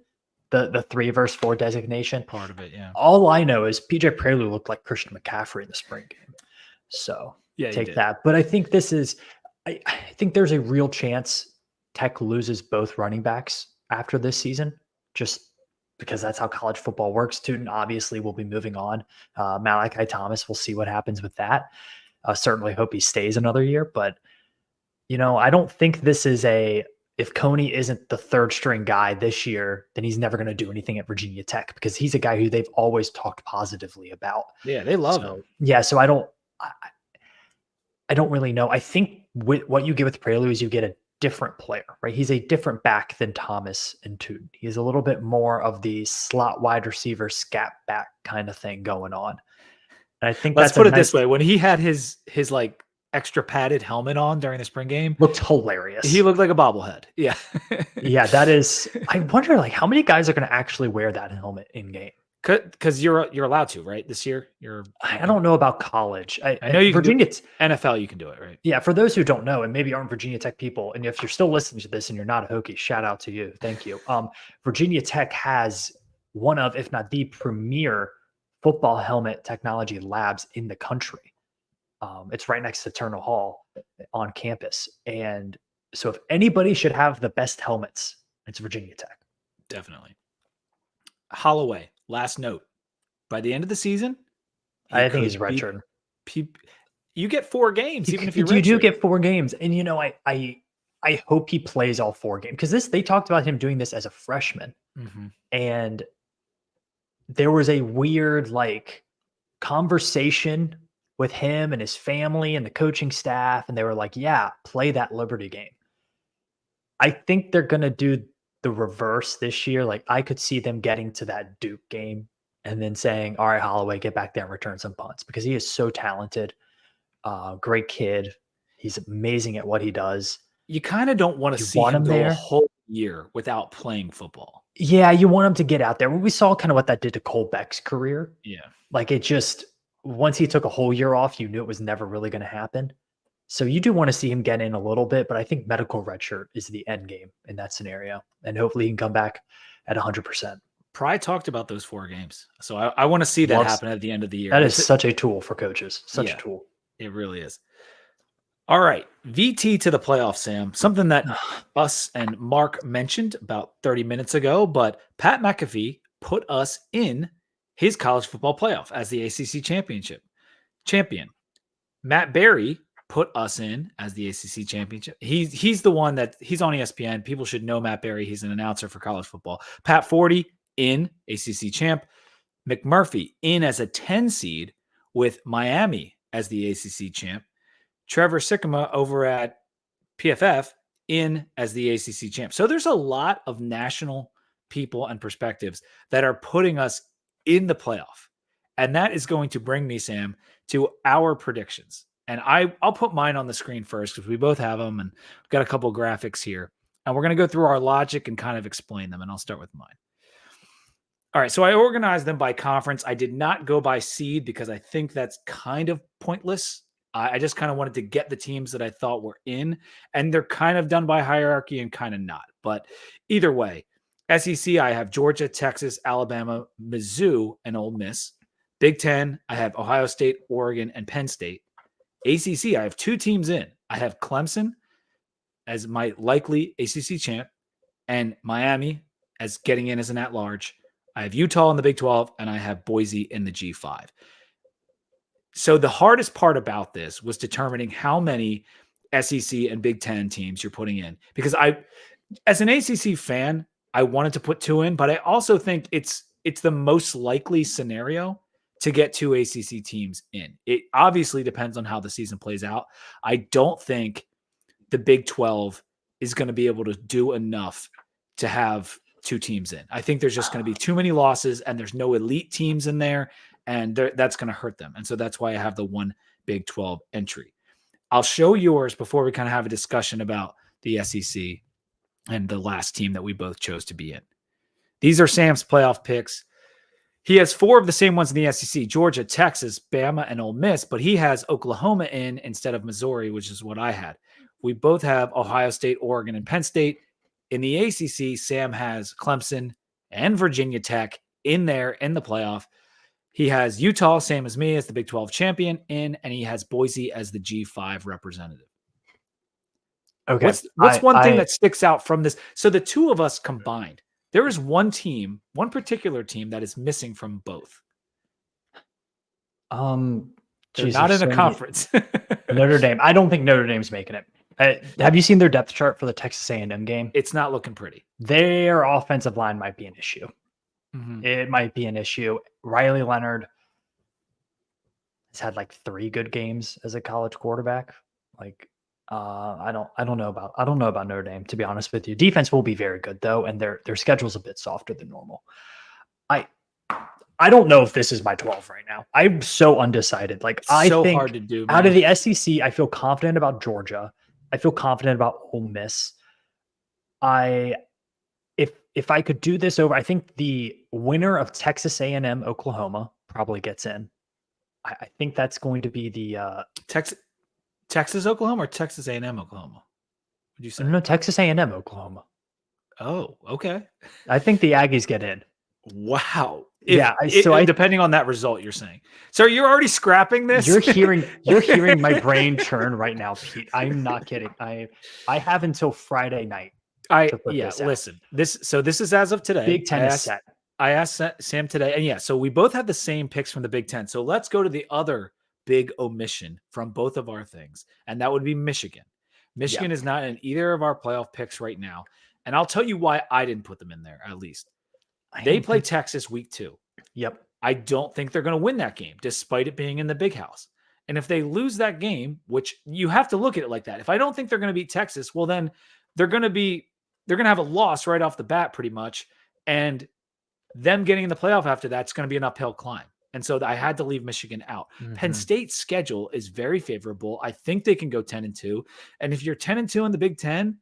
the 3 versus 4 designation. Part of it, yeah. All I know is PJ Prelude looked like Christian McCaffrey in the spring game. So take that. But I think I think there's a real chance Tech loses both running backs after this season, just because that's how college football works. Tootin obviously will be moving on. Malachi Thomas, we'll see what happens with that. Certainly hope he stays another year, but I don't think this is if Coney isn't the 3rd string guy this year, then he's never going to do anything at Virginia Tech, because he's a guy who they've always talked positively about. Yeah, they love him. Yeah, so I don't really know. I think what you get with Prelude is you get a different player, right? He's a different back than Thomas and Tootin. He's a little bit more of the slot wide receiver, scat back kind of thing going on. And I think let's put it this way: when he had his like extra padded helmet on during the spring game, looked hilarious. He looked like a bobblehead. Yeah. Yeah, that is. I wonder, how many guys are going to actually wear that helmet in game? Because you're allowed to, right? This year, I don't know about college. I know you Virginia. can do NFL. You can do it, right? Yeah, for those who don't know, and maybe aren't Virginia Tech people, and if you're still listening to this and you're not a Hokie, shout out to you. Thank you. Virginia Tech has one of, if not the premier football helmet technology labs in the country. It's right next to Turner Hall on campus. And so if anybody should have the best helmets, it's Virginia Tech. Definitely. Holloway, last note. By the end of the season, I think he's redshirt. You get 4 games, even if you're you do redshirt. get 4 games. And, I hope he plays all 4 games because they talked about him doing this as a freshman. Mm-hmm. And there was a weird conversation with him and his family and the coaching staff. And they were like, yeah, play that Liberty game. I think they're going to do the reverse this year. I could see them getting to that Duke game and then saying, all right, Holloway, get back there and return some punts because he is so talented. Great kid. He's amazing at what he does. You kind of don't want to see him go a whole year without playing football. Yeah, you want him to get out there. We saw kind of what that did to Cole Beck's career. Yeah. It just, once he took a whole year off, you knew it was never really going to happen. So you do want to see him get in a little bit, but I think medical redshirt is the end game in that scenario. And hopefully he can come back at 100%. Pry talked about those 4 games. So I want to see that happen at the end of the year. That is such a tool for coaches. Such a tool. It really is. All right. VT to the playoffs, Sam. Something that us and Mark mentioned about 30 minutes ago, but Pat McAfee put us in his college football playoff as the ACC champion. Matt Berry put us in as the ACC championship. He's the one that he's on ESPN. People should know Matt Berry. He's an announcer for college football. Pat Forty in ACC champ. McMurphy in as a 10 seed with Miami as the ACC champ. Trevor Sikkema over at PFF in as the ACC champ. So there's a lot of national people and perspectives that are putting us in the playoff. And that is going to bring me, Sam, to our predictions. And I'll put mine on the screen first because we both have them and we've got a couple of graphics here. And we're going to go through our logic and kind of explain them. And I'll start with mine. All right. So I organized them by conference. I did not go by seed because I think that's kind of pointless. I just kind of wanted to get the teams that I thought were in. And they're kind of done by hierarchy and kind of not. But either way, SEC, I have Georgia, Texas, Alabama, Mizzou, and Ole Miss. Big Ten, I have Ohio State, Oregon, and Penn State. ACC, I have 2 teams in. I have Clemson as my likely ACC champ and Miami as getting in as an at-large. I have Utah in the Big 12, and I have Boise in the G5. So the hardest part about this was determining how many SEC and Big Ten teams you're putting in. Because as an ACC fan, I wanted to put 2 in, but I also think it's the most likely scenario to get 2 ACC teams in. It obviously depends on how the season plays out. I don't think the Big 12 is going to be able to do enough to have 2 teams in. I think there's just going to be too many losses and there's no elite teams in there, and that's going to hurt them. And so that's why I have the 1 Big 12 entry. I'll show yours before we kind of have a discussion about the SEC and the last team that we both chose to be in. These are Sam's playoff picks. He has 4 of the same ones in the SEC: Georgia, Texas, Bama, and Ole Miss, but he has Oklahoma in instead of Missouri, which is what I had. We both have Ohio State, Oregon, and Penn State. In the ACC, Sam has Clemson and Virginia Tech in there in the playoff. He has Utah, same as me, as the Big 12 champion in, and he has Boise as the G5 representative. Okay. What's one thing that sticks out from this? So the 2 of us combined, there is one particular team that is missing from both. They're not in a conference. Notre Dame. I don't think Notre Dame's making it. Have you seen their depth chart for the Texas A&M game? It's not looking pretty. Their offensive line might be an issue. Mm-hmm. It might be an issue. Riley Leonard has had 3 good games as a college quarterback. I don't know about Notre Dame, to be honest with you. Defense will be very good though, and their schedule's a bit softer than normal. I don't know if this is my 12 right now. I'm so undecided. I think hard to do, man. Out of the SEC, I feel confident about Georgia. I feel confident about Ole Miss. I if I could do this over, I think the winner of Texas A&M Oklahoma probably gets in. I think that's going to be the Texas Oklahoma or Texas A&M Oklahoma? Would you say? no, Texas A&M Oklahoma. Oh, okay. I think the Aggies get in. Wow. Depending on that result, you're saying. So you're already scrapping this? You're hearing my brain churn right now, Pete. I'm not kidding. I have until Friday night. Listen. This is as of today. Big Ten is set. I asked Sam today, and so we both had the same picks from the Big Ten. So let's go to the other big omission from both of our things, and that would be Michigan. Michigan is not in either of our playoff picks right now, and I'll tell you why I didn't put them in there. At least they play Texas week 2. Yep. I don't think they're going to win that game, despite it being in the Big House. And if they lose that game, which you have to look at it like that, if I don't think they're going to beat Texas, well, then they're going to have a loss right off the bat, pretty much, and them getting in the playoff after that's going to be an uphill climb. And so I had to leave Michigan out. Mm-hmm. Penn State's schedule is very favorable. I think they can go 10-2. And if you're 10-2 in the Big Ten,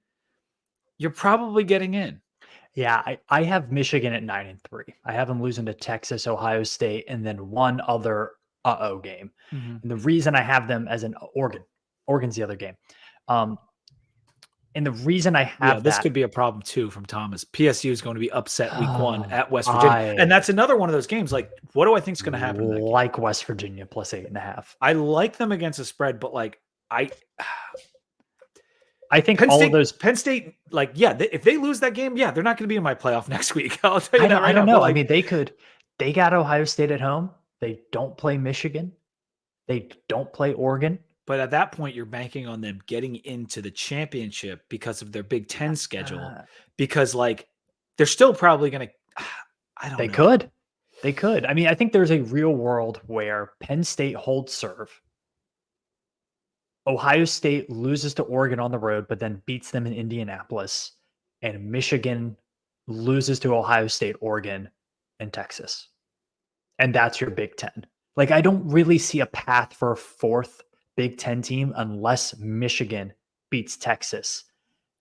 you're probably getting in. Yeah, I have Michigan at 9-3. I have them losing to Texas, Ohio State, and then one other game. Mm-hmm. And the reason I have them as an Oregon's the other game. And the reason I have this could be a problem too from Thomas. PSU is going to be upset week 1 at West Virginia. And that's another one of those games. Like, what do I think is going to happen? Like West Virginia plus 8.5. I like them against the spread, but like I think Penn State, like, if they lose that game, they're not going to be in my playoff next week. I'll tell you that right now. I don't know. Like, I mean, they got Ohio State at home. They don't play Michigan. They don't play Oregon. But at that point, you're banking on them getting into the championship because of their Big Ten schedule. Because, like, they're still probably going to. I don't know. They could. I mean, I think there's a real world where Penn State holds serve. Ohio State loses to Oregon on the road, but then beats them in Indianapolis. And Michigan loses to Ohio State, Oregon, and Texas. And that's your Big Ten. Like, I don't really see a path for a fourth Big Ten team unless Michigan beats Texas.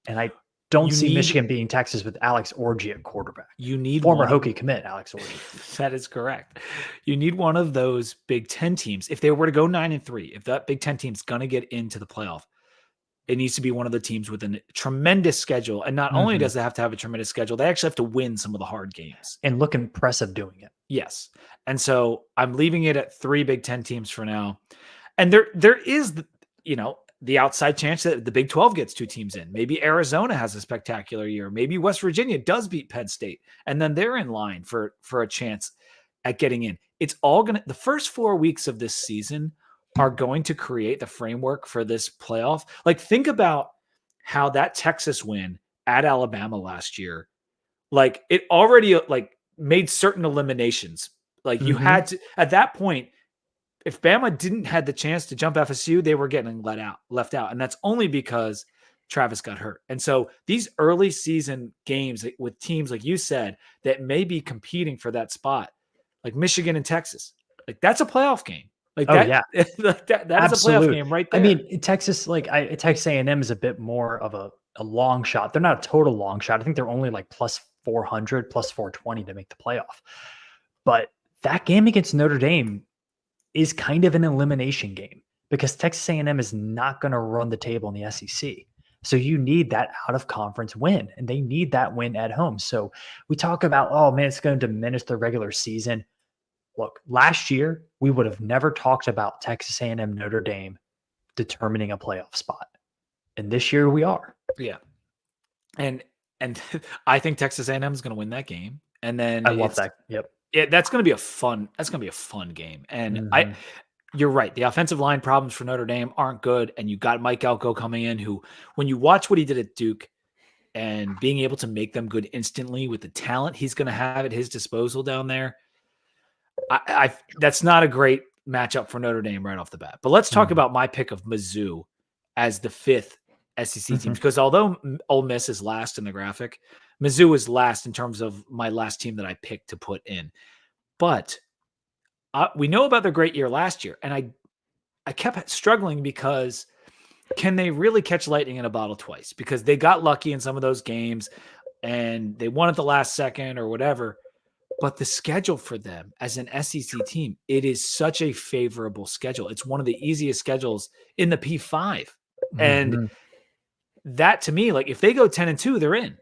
And I don't see Michigan beating Texas with Alex Orji at quarterback. You need former Hokie commit Alex Orji. That is correct. You need one of those Big Ten teams. If they were to go 9-3, if that Big Ten team's going to get into the playoff, it needs to be one of the teams with a tremendous schedule. And not only does it have to have a tremendous schedule, they actually have to win some of the hard games. And look impressive doing it. Yes. And so I'm leaving it at 3 Big Ten teams for now. And there is, the outside chance that the Big 12 gets 2 teams in. Maybe Arizona has a spectacular year. Maybe West Virginia does beat Penn State, and then they're in line for a chance at getting in. It's all the first 4 weeks of this season are going to create the framework for this playoff. Like, think about how that Texas win at Alabama last year, like, it already made certain eliminations. Like, you had to, at that point, if Bama didn't had the chance to jump FSU, they were getting left out. And that's only because Travis got hurt. And so these early season games with teams, like you said, that may be competing for that spot, like Michigan and Texas, like, that's a playoff game. Like, that is a playoff game right there. I mean, Texas, Texas A&M is a bit more of a long shot. They're not a total long shot. I think they're only like plus 400, plus 420 to make the playoff. But that game against Notre Dame is kind of an elimination game because Texas A&M is not going to run the table in the SEC. So you need that out of conference win, and they need that win at home. So we talk about, oh man, it's going to diminish the regular season. Look, last year we would have never talked about Texas A&M Notre Dame determining a playoff spot. And this year we are. Yeah. And I think Texas A&M is going to win that game. And then I love that. Yep. Yeah, that's going to be a fun game. And you're right. The offensive line problems for Notre Dame aren't good. And you got Mike Elko coming in, who, when you watch what he did at Duke and being able to make them good instantly with the talent he's going to have at his disposal down there, that's not a great matchup for Notre Dame right off the bat. But let's talk about my pick of Mizzou as the 5th SEC team, because although Ole Miss is last in the graphic, Mizzou is last in terms of my last team that I picked to put in. But we know about their great year last year, and I kept struggling because can they really catch lightning in a bottle twice? Because they got lucky in some of those games. and they won at the last second or whatever. But the schedule for them as an SEC team, it is such a favorable schedule. It's one of the easiest schedules in the P5. And that to me, like if they go 10-2, they're in.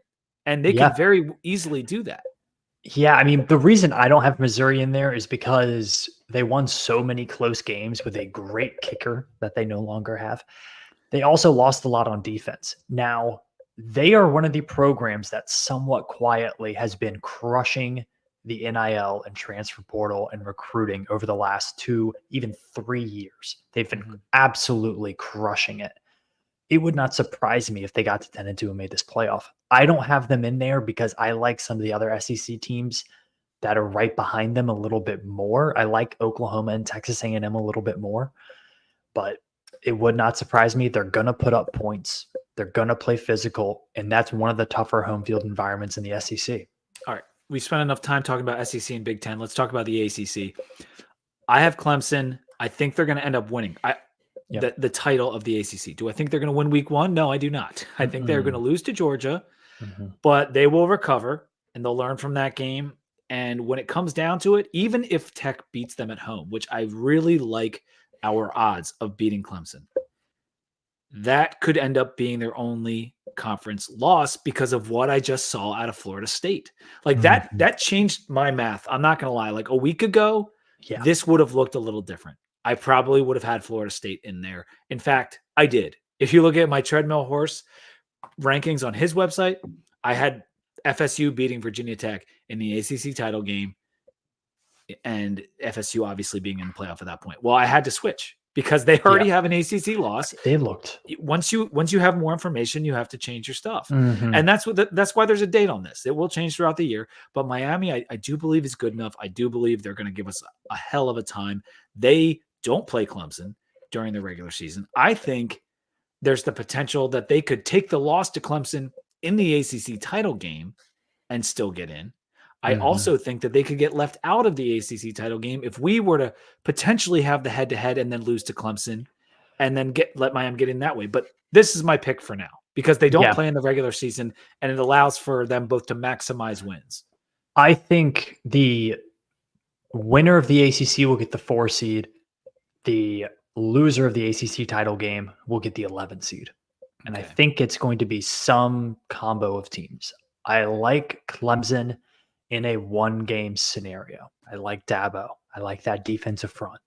And they can very easily do that. Yeah, I mean, the reason I don't have Missouri in there is because they won so many close games with a great kicker that they no longer have. They also lost a lot on defense. Now, they are one of the programs that somewhat quietly has been crushing the NIL and transfer portal and recruiting over the last 2, even 3 years. They've been absolutely crushing it. It would not surprise me if they got to 10-2 and made this playoff. I don't have them in there because I like some of the other SEC teams that are right behind them a little bit more. I like Oklahoma and Texas A&M a little bit more, but it would not surprise me. They're going to put up points. They're going to play physical, and that's one of the tougher home field environments in the SEC. All right. We spent enough time talking about SEC and Big Ten. Let's talk about the ACC. I have Clemson. I think they're going to end up winning the title of the ACC. Do I think they're going to win week 1? No, I do not. I think they're going to lose to Georgia, but they will recover and they'll learn from that game. And when it comes down to it, even if Tech beats them at home, which I really like our odds of beating Clemson, that could end up being their only conference loss because of what I just saw out of Florida State. Like that changed my math. I'm not going to lie. Like a week ago, this would have looked a little different. I probably would have had Florida State in there. In fact, I did. If you look at my treadmill horse rankings on his website, I had FSU beating Virginia Tech in the ACC title game and FSU obviously being in the playoff at that point. Well, I had to switch because they already have an ACC loss. They looked. Once you have more information, you have to change your stuff. And that's why there's a date on this. It will change throughout the year. But Miami, I do believe is good enough. I do believe they're going to give us a hell of a time. They don't play Clemson during the regular season. I think there's the potential that they could take the loss to Clemson in the ACC title game and still get in. I also think that they could get left out of the ACC title game if we were to potentially have the head-to-head and then lose to Clemson and then let Miami get in that way. But this is my pick for now because they don't play in the regular season and it allows for them both to maximize wins. I think the winner of the ACC will get the 4 seed. The loser of the ACC title game will get the 11 seed. And I think it's going to be some combo of teams. I like Clemson in a 1-game scenario. I like Dabo. I like that defensive front.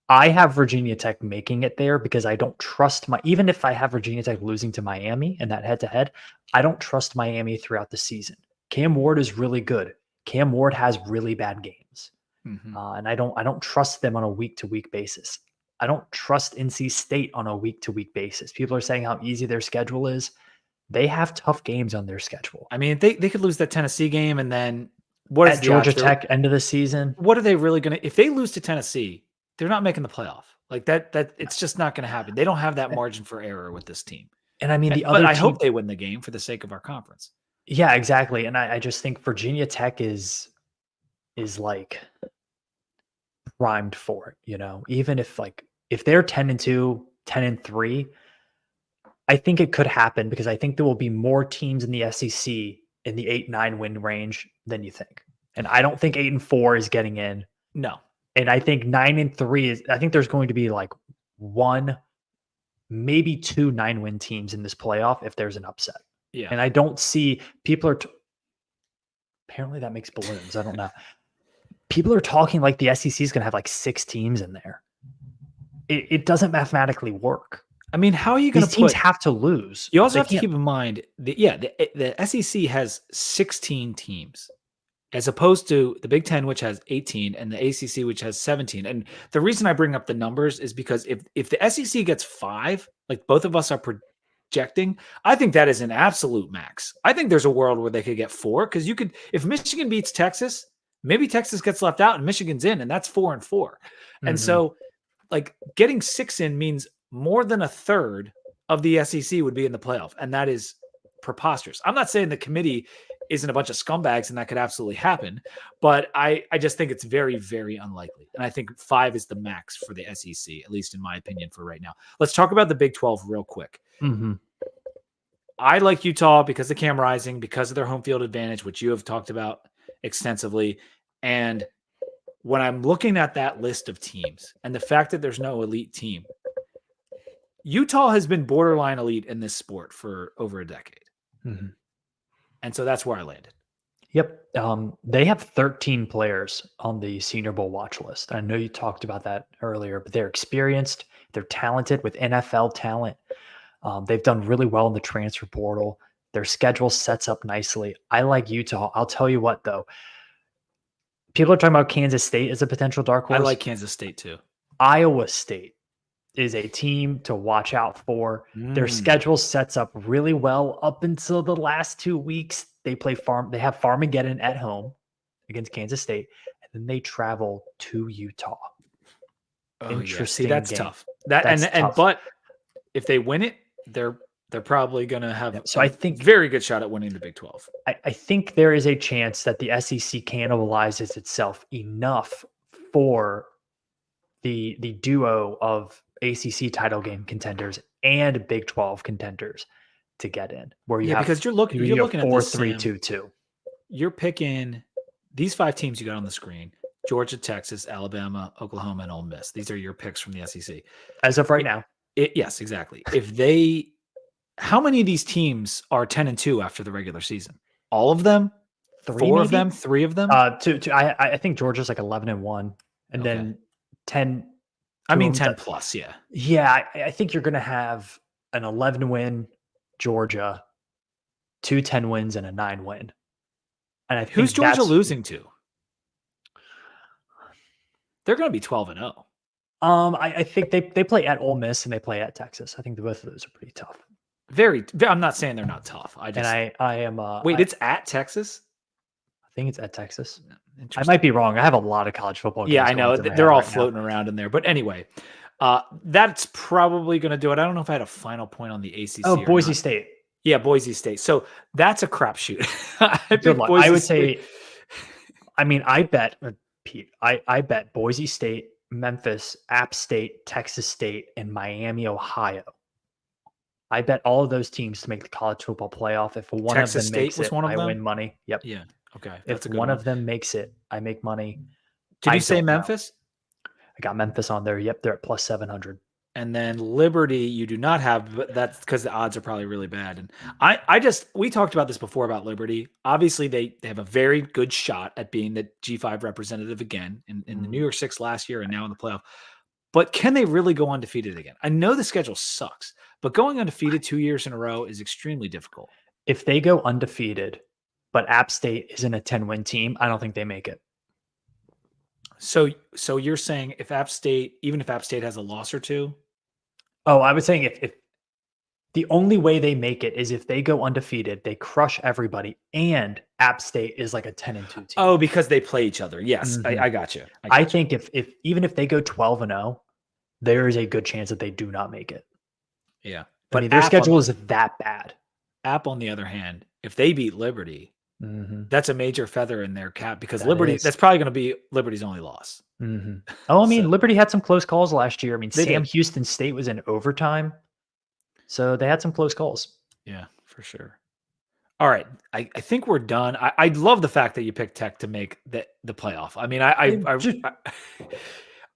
I have Virginia Tech making it there because I don't trust even if I have Virginia Tech losing to Miami in that head-to-head, I don't trust Miami throughout the season. Cam Ward is really good. Cam Ward has really bad games. And I don't trust them on a week-to-week basis. I don't trust NC State on a week-to-week basis. People are saying how easy their schedule is. They have tough games on their schedule. I mean, they could lose that Tennessee game and then what is Georgia Tech end of the season? What are they really going to – if they lose to Tennessee, they're not making the playoff. Like that it's just not going to happen. They don't have that margin for error with this team. And I mean, but I hope they win the game for the sake of our conference. Yeah, exactly. And I just think Virginia Tech is like primed for it, you know, even if they're 10-2, 10-3, I think it could happen because I think there will be more teams in the SEC in the 8-9 win range than you think. And I don't think 8-4 is getting in. No. And I think 9-3 I think there's going to be like 1, maybe 2 9-win teams in this playoff if there's an upset. Yeah. And I don't see people apparently that makes balloons. I don't know. People are talking like the SEC is going to have like 6 teams in there. It doesn't mathematically work. I mean, how are you going to These teams have to lose. You also have to keep in mind that, the SEC has 16 teams as opposed to the Big Ten, which has 18, and the ACC, which has 17. And the reason I bring up the numbers is because if the SEC gets 5, like both of us are projecting, I think that is an absolute max. I think there's a world where they could get 4 because if Michigan beats Texas, maybe Texas gets left out and Michigan's in, and that's 4-4. And so like getting 6 in means more than a third of the SEC would be in the playoff. And that is preposterous. I'm not saying the committee isn't a bunch of scumbags and that could absolutely happen, but I just think it's very, very unlikely. And I think 5 is the max for the SEC, at least in my opinion for right now. Let's talk about the Big 12 real quick. I like Utah because of Cam Rising, because of their home field advantage, which you have talked about extensively. And when I'm looking at that list of teams and the fact that there's no elite team, Utah has been borderline elite in this sport for over a decade. Mm-hmm. And so that's where I landed. Yep. They have 13 players on the Senior Bowl watch list. I know you talked about that earlier, but they're experienced. They're talented with NFL talent. They've done really well in the transfer portal. Their schedule sets up nicely. I like Utah. I'll tell you what, though. People are talking about Kansas State as a potential dark horse. I like Kansas State too. Iowa State is a team to watch out for. Their schedule sets up really well up until the last 2 weeks. They have Farmageddon at home against Kansas State, and then they travel to Utah. Oh, Interesting. Yeah. See, that's game. tough. But if they win it, they're probably going to have I think very good shot at winning the Big 12. I think there is a chance that the SEC cannibalizes itself enough for the duo of ACC title game contenders and Big 12 contenders to get in. Where you have, because you're looking at 4-3-2-2. You're picking these 5 teams you got on the screen: Georgia, Texas, Alabama, Oklahoma, and Ole Miss. These are your picks from the SEC as of right now. Yes, exactly. How many of these teams are 10-2 after the regular season? All of them? 4 of them? 3 of them? I think Georgia's like 11-1, and then 10. I mean, 10 plus. Yeah. Yeah. I think you're going to have an 11-win Georgia, 2 10 wins, and a 9 win. And I think who's Georgia losing to? They're going to be 12-0. I think they play at Ole Miss and they play at Texas. I think both of those are pretty tough. I'm not saying they're not tough. I am. Wait, it's at Texas? I think it's at Texas. I might be wrong. I have a lot of college football games. Yeah, I know. They're all floating around in there. But anyway, that's probably going to do it. I don't know if I had a final point on the ACC. Oh, Boise State. Yeah, Boise State. So that's a crapshoot. I would say, I mean, I bet, Pete, I bet Boise State, Memphis, App State, Texas State, and Miami, Ohio. I bet all of those teams to make the college football playoff. If one Texas of them State makes it, I win money. Yep. Yeah. Okay. If one of them makes it, I make money. Did you say Memphis? I got Memphis on there. Yep. They're at plus 700. And then Liberty, you do not have, but that's because the odds are probably really bad. And we talked about this before about Liberty. Obviously, they have a very good shot at being the G5 representative again in the New Year's Six last year and now in the playoff. But can they really go undefeated again? I know the schedule sucks, but going undefeated 2 years in a row is extremely difficult. If they go undefeated, but App State isn't a 10-win team, I don't think they make it. So you're saying even if App State has a loss or two? Oh, I was saying if the only way they make it is if they go undefeated, they crush everybody, and App State is like a 10-2 team. Oh, because they play each other. Yes, mm-hmm. I got you. I think if even if they go 12-0, there is a good chance that they do not make it. Yeah, but I mean, their schedule is that bad. App, on the other hand, if they beat Liberty, that's a major feather in their cap because that's probably going to be Liberty's only loss. Mm-hmm. Oh, I mean, Liberty had some close calls last year. I mean, Sam Houston State was in overtime, so they had some close calls. Yeah, for sure. All right, I think we're done. I love the fact that you picked Tech to make the playoff. I mean,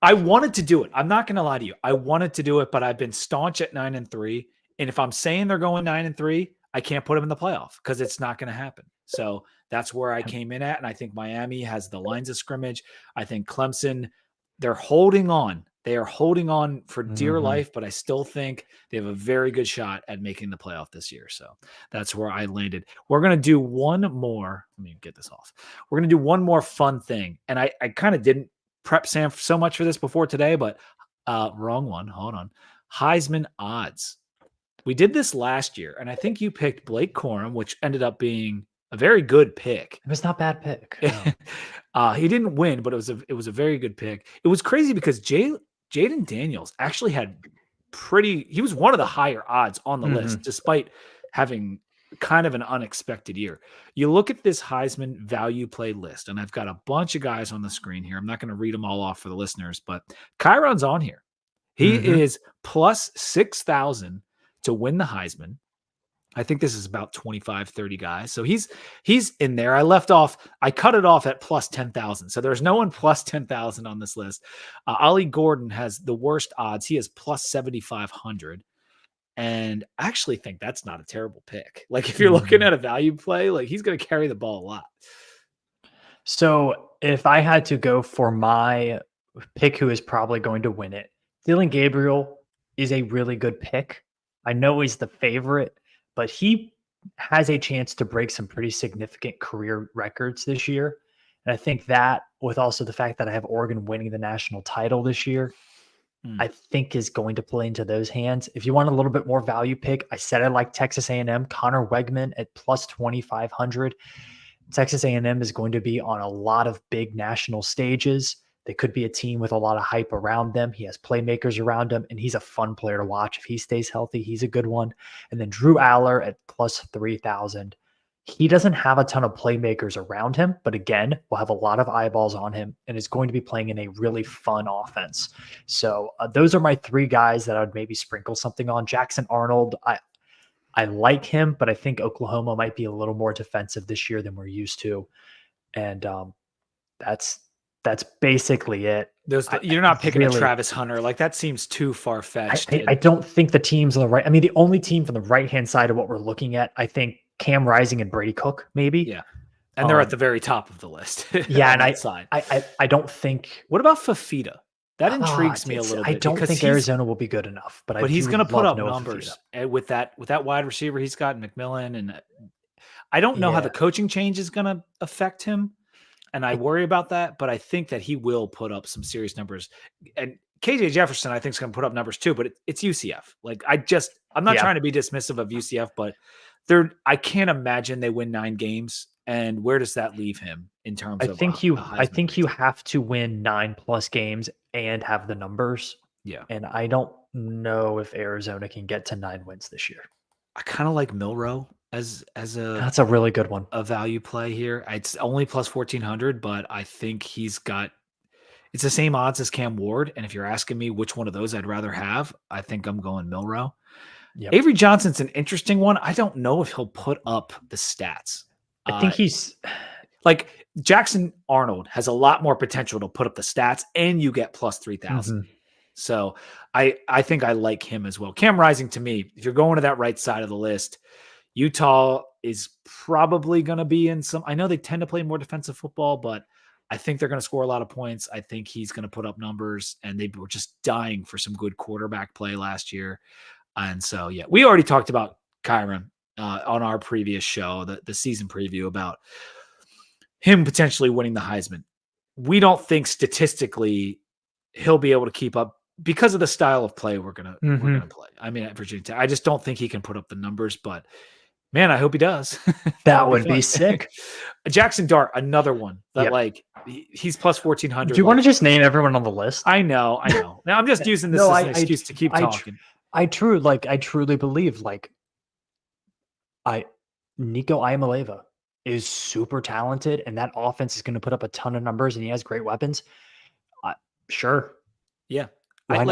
I wanted to do it. I'm not going to lie to you. I wanted to do it, but I've been staunch at 9-3, and if I'm saying they're going 9-3, I can't put them in the playoff because it's not going to happen. So that's where I came in at. And I think Miami has the lines of scrimmage. I think Clemson, they're holding on. They are holding on for dear life, but I still think they have a very good shot at making the playoff this year. So that's where I landed. We're going to do one more. Let me get this off. We're going to do one more fun thing. And I kind of didn't prep Sam so much for this before today, but wrong one. Hold on. Heisman odds. We did this last year, and I think you picked Blake Corum, which ended up being a very good pick. It was not a bad pick. No. He didn't win, but it was a very good pick. It was crazy because Jaden Daniels actually had he was one of the higher odds on the list, despite having kind of an unexpected year. You look at this Heisman value play list, and I've got a bunch of guys on the screen here. I'm not going to read them all off for the listeners, but Kyron's on here. He is plus 6,000 to win the Heisman. I think this is about 25, 30 guys. So he's in there. I cut it off at plus 10,000. So there's no one plus 10,000 on this list. Ollie Gordon has the worst odds. He has plus 7,500. And I actually think that's not a terrible pick. Like if you're looking at a value play, like he's going to carry the ball a lot. So if I had to go for my pick who is probably going to win it, Dylan Gabriel is a really good pick. I know he's the favorite, but he has a chance to break some pretty significant career records this year. And I think that, with also the fact that I have Oregon winning the national title this year, I think is going to play into those hands. If you want a little bit more value pick, I said I like Texas A&M, Connor Wegman at plus 2,500. Texas A&M is going to be on a lot of big national stages. They could be a team with a lot of hype around them. He has playmakers around him, and he's a fun player to watch. If he stays healthy, he's a good one. And then Drew Aller at plus 3,000. He doesn't have a ton of playmakers around him, but again, will have a lot of eyeballs on him and is going to be playing in a really fun offense. So those are my three guys that I would maybe sprinkle something on. Jackson Arnold, I like him, but I think Oklahoma might be a little more defensive this year than we're used to. And that's basically it. You're not picking a Travis Hunter. Like that seems too far-fetched. I don't think the teams on the right. I mean, the only team from the right-hand side of what we're looking at, I think Cam Rising and Brady Cook, maybe. Yeah. And they're at the very top of the list. Yeah. And I don't think. What about Fafita? That intrigues me a little bit. I don't think Arizona will be good enough, but he's going to put up numbers with that wide receiver he's got, McMillan, and I don't know how the coaching change is going to affect him, and I worry about that. But I think that he will put up some serious numbers. And KJ Jefferson, I think, is going to put up numbers too. But it's UCF. Like I'm not trying to be dismissive of UCF, but I can't imagine they win 9 games. And where does that leave him in terms of? I think you have to win 9+ games and have the numbers. Yeah. And I don't know if Arizona can get to 9 wins this year. I kind of like Milroe as that's a really good one. A value play here. It's only plus 1,400, but I think it's the same odds as Cam Ward. And if you're asking me which one of those I'd rather have, I think I'm going Milroe. Yep. Avery Johnson's an interesting one. I don't know if he'll put up the stats. I think he's like Jackson Arnold has a lot more potential to put up the stats, and you get plus 3,000. So I think I like him as well. Cam Rising, to me, if you're going to that right side of the list, Utah is probably going to be in some. I know they tend to play more defensive football, but I think they're going to score a lot of points. I think he's going to put up numbers, and they were just dying for some good quarterback play last year. And so, yeah, we already talked about Kyron on our previous show, the season preview, about him potentially winning the Heisman. We don't think statistically he'll be able to keep up because of the style of play we're gonna play. I mean, at Virginia Tech, I just don't think he can put up the numbers, but man, I hope he does. That would be sick. Jackson Dart, another one that he's plus 1,400. Do you want to just name everyone on the list? I know. Now I'm just using this as an excuse to keep talking. I truly believe Nico Iamaleava is super talented, and that offense is going to put up a ton of numbers, and he has great weapons. Sure. Yeah. I'm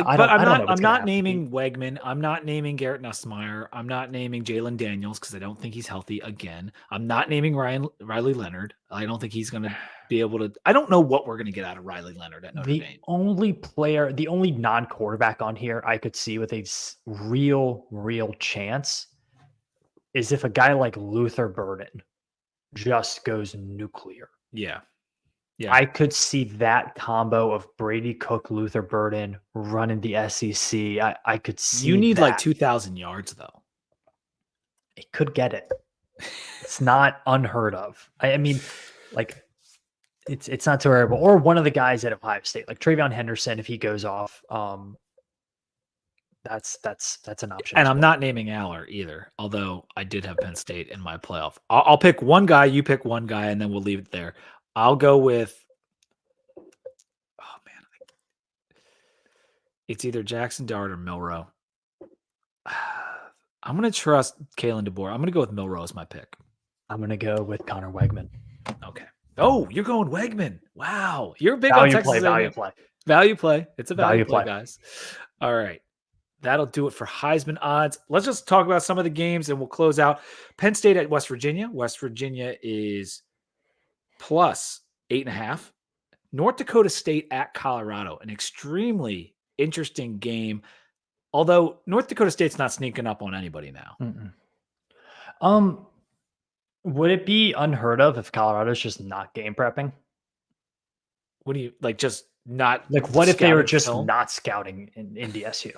not naming Wegman. I'm not naming Garrett Nussmeier. I'm not naming Jalen Daniels because I don't think he's healthy again. I'm not naming Riley Leonard. I don't think he's going to be able to. I don't know what we're going to get out of Riley Leonard at Notre Dame. The only non-quarterback on here I could see with a real chance is if a guy like Luther Burden just goes nuclear. Yeah. I could see that combo of Brady Cook, Luther Burden running the SEC. I could see. You need like 2,000 yards though. It could get it. It's not unheard of. I mean, like it's not terrible. Or one of the guys at Ohio State, like Travion Henderson, if he goes off, that's an option. And I'm not naming Aller either, although I did have Penn State in my playoff. I'll pick one guy, you pick one guy, and then we'll leave it there. I'll go with, it's either Jackson Dart or Milroe. I'm going to trust Kalen DeBoer. I'm going to go with Milroe as my pick. I'm going to go with Connor Wegman. Okay. Oh, you're going Wegman. Wow. You're big value on Texas. Value play. Value play. It's a value play, guys. All right. that'll do it for Heisman odds. Let's just talk about some of the games and we'll close out. Penn State at West Virginia. West Virginia is plus 8.5. North Dakota State at Colorado, an extremely interesting game. Although North Dakota State's not sneaking up on anybody now. Would it be unheard of if Colorado's just not game prepping? What do you like? Just not like? What if they were just film? not scouting in NDSU?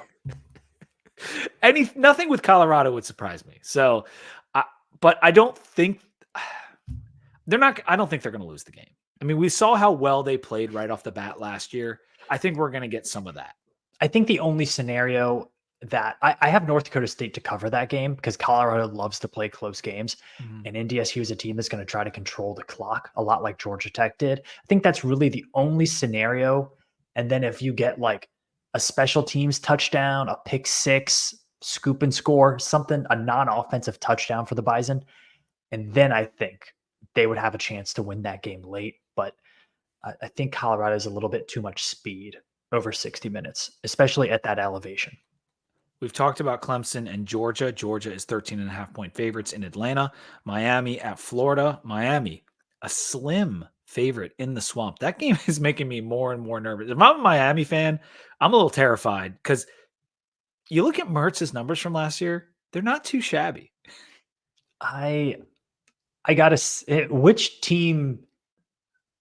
Nothing with Colorado would surprise me. So, but I don't think they're not. I don't think they're going to lose the game. I mean, we saw how well they played right off the bat last year. I think we're going to get some of that. I think the only scenario that I have North Dakota State to cover that game because Colorado loves to play close games. And NDSU is a team that's going to try to control the clock a lot like Georgia Tech did. I think that's really the only scenario. And then if you get like a special teams touchdown, a pick six, scoop and score, something, a non-offensive touchdown for the Bison, and then I think they would have a chance to win that game late. But I think Colorado is a little bit too much speed over 60 minutes, especially at that elevation. We've talked about Clemson and Georgia. Georgia is 13.5-point favorites in Atlanta. Miami at Florida. Miami, a slim favorite in the Swamp. That game is making me more and more nervous. If I'm a Miami fan, I'm a little terrified because you look at Mertz's numbers from last year, they're not too shabby. I gotta say, which team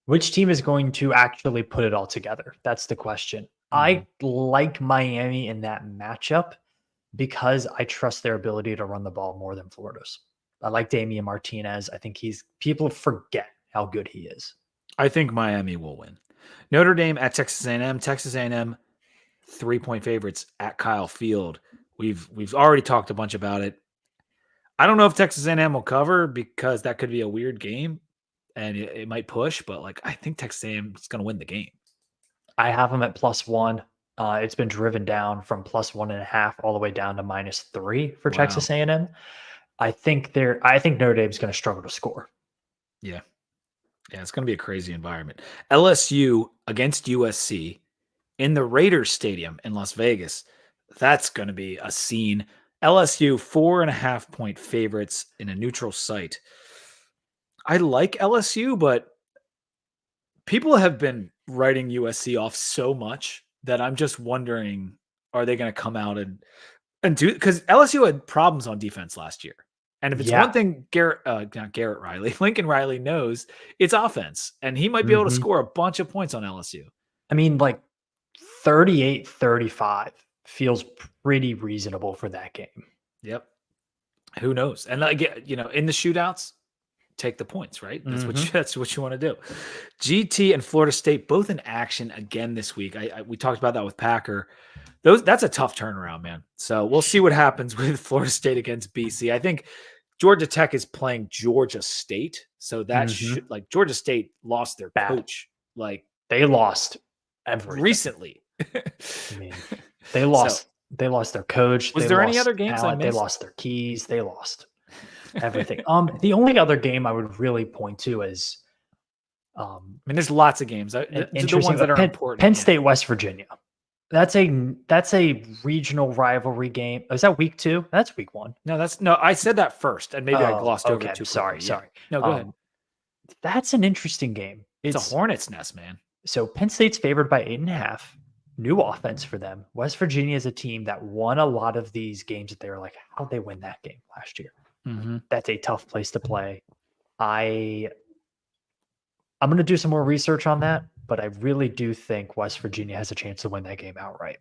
is going to actually put it all together? That's the question. I like Miami in that matchup because I trust their ability to run the ball more than Florida's. I like Damian Martinez. I think people forget how good he is. I think Miami will win. Notre Dame at Texas A&M. Texas A&M 3-point favorites at Kyle Field. We've already talked a bunch about it. I don't know if Texas A&M will cover because that could be a weird game and it might push, but like I think Texas A&M is going to win the game. I have them at +1. It's been driven down from +1.5 all the way down to -3 for Texas A&M. I think Notre Dame's going to struggle to score. Yeah, it's going to be a crazy environment. LSU against USC in the Raiders Stadium in Las Vegas. That's going to be a scene. LSU 4.5-point favorites in a neutral site. I like LSU, but people have been writing USC off so much that I'm just wondering, are they going to come out and do, because LSU had problems on defense last year. And if it's one thing Lincoln Riley knows, it's offense. And he might be able to score a bunch of points on LSU. I mean, like 38-35 feels pretty reasonable for that game. Yep. Who knows? And in the shootouts, take the points, right? That's what you want to do. GT and Florida State both in action again this week. We talked about that with Packer. That's a tough turnaround, man. So we'll see what happens with Florida State against BC. I think Georgia Tech is playing Georgia State, so that should, like, Georgia State lost their coach. Like, they lost everything recently. I mean, they lost their coach. Was there any other games I missed? They lost their keys. They lost everything. The only other game I would really point to is, I mean, there's lots of games. The ones that are important. Penn State, West Virginia. That's a regional rivalry game. Is that week 2? That's week 1. No, I said that first, and maybe I glossed over too. Sorry. No, go ahead. That's an interesting game. It's a hornet's nest, man. So Penn State's favored by 8.5. New offense for them. West Virginia is a team that won a lot of these games that they were like, how'd they win that game last year? That's a tough place to play. I'm going to do some more research on that, but I really do think West Virginia has a chance to win that game outright.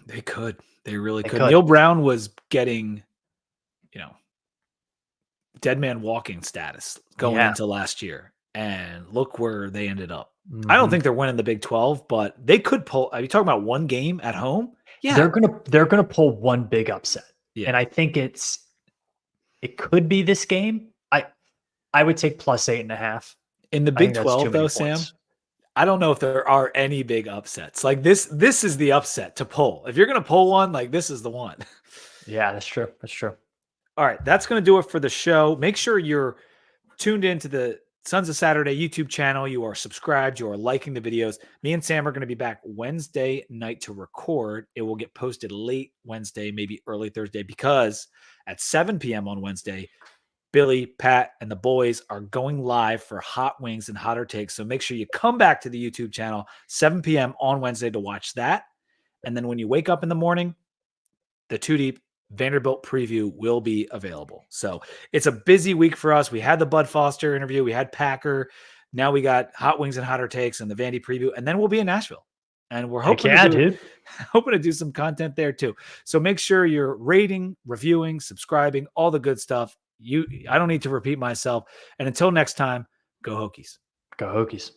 They could. They really could. Neil Brown was getting, dead man walking status going into last year, and look where they ended up. I don't think they're winning the Big 12, but they could pull. Are you talking about one game at home? Yeah, they're gonna pull one big upset, and I think it could be this game. I would take +8.5 in the Big 12 though, Sam. I don't know if there are any big upsets. Like this is the upset to pull. If you're gonna pull one, like this is the one. Yeah, that's true. All right, that's gonna do it for the show. Make sure you're tuned into the Sons of Saturday YouTube channel. You are subscribed. You are liking the videos. Me and Sam are going to be back Wednesday night to record. It will get posted late Wednesday, maybe early Thursday, because at 7 p.m. on Wednesday, Billy, Pat, and the boys are going live for Hot Wings and Hotter Takes. So make sure you come back to the YouTube channel 7 p.m. on Wednesday to watch that. And then when you wake up in the morning, the Two Deep Vanderbilt preview will be available. So it's a busy week for us. We had the Bud Foster interview. We had Packer. Now we got Hot Wings and Hotter Takes and the Vandy preview. And then we'll be in Nashville. And we're hoping, hoping to do some content there too. So make sure you're rating, reviewing, subscribing, all the good stuff. I don't need to repeat myself. And until next time, go Hokies. Go Hokies.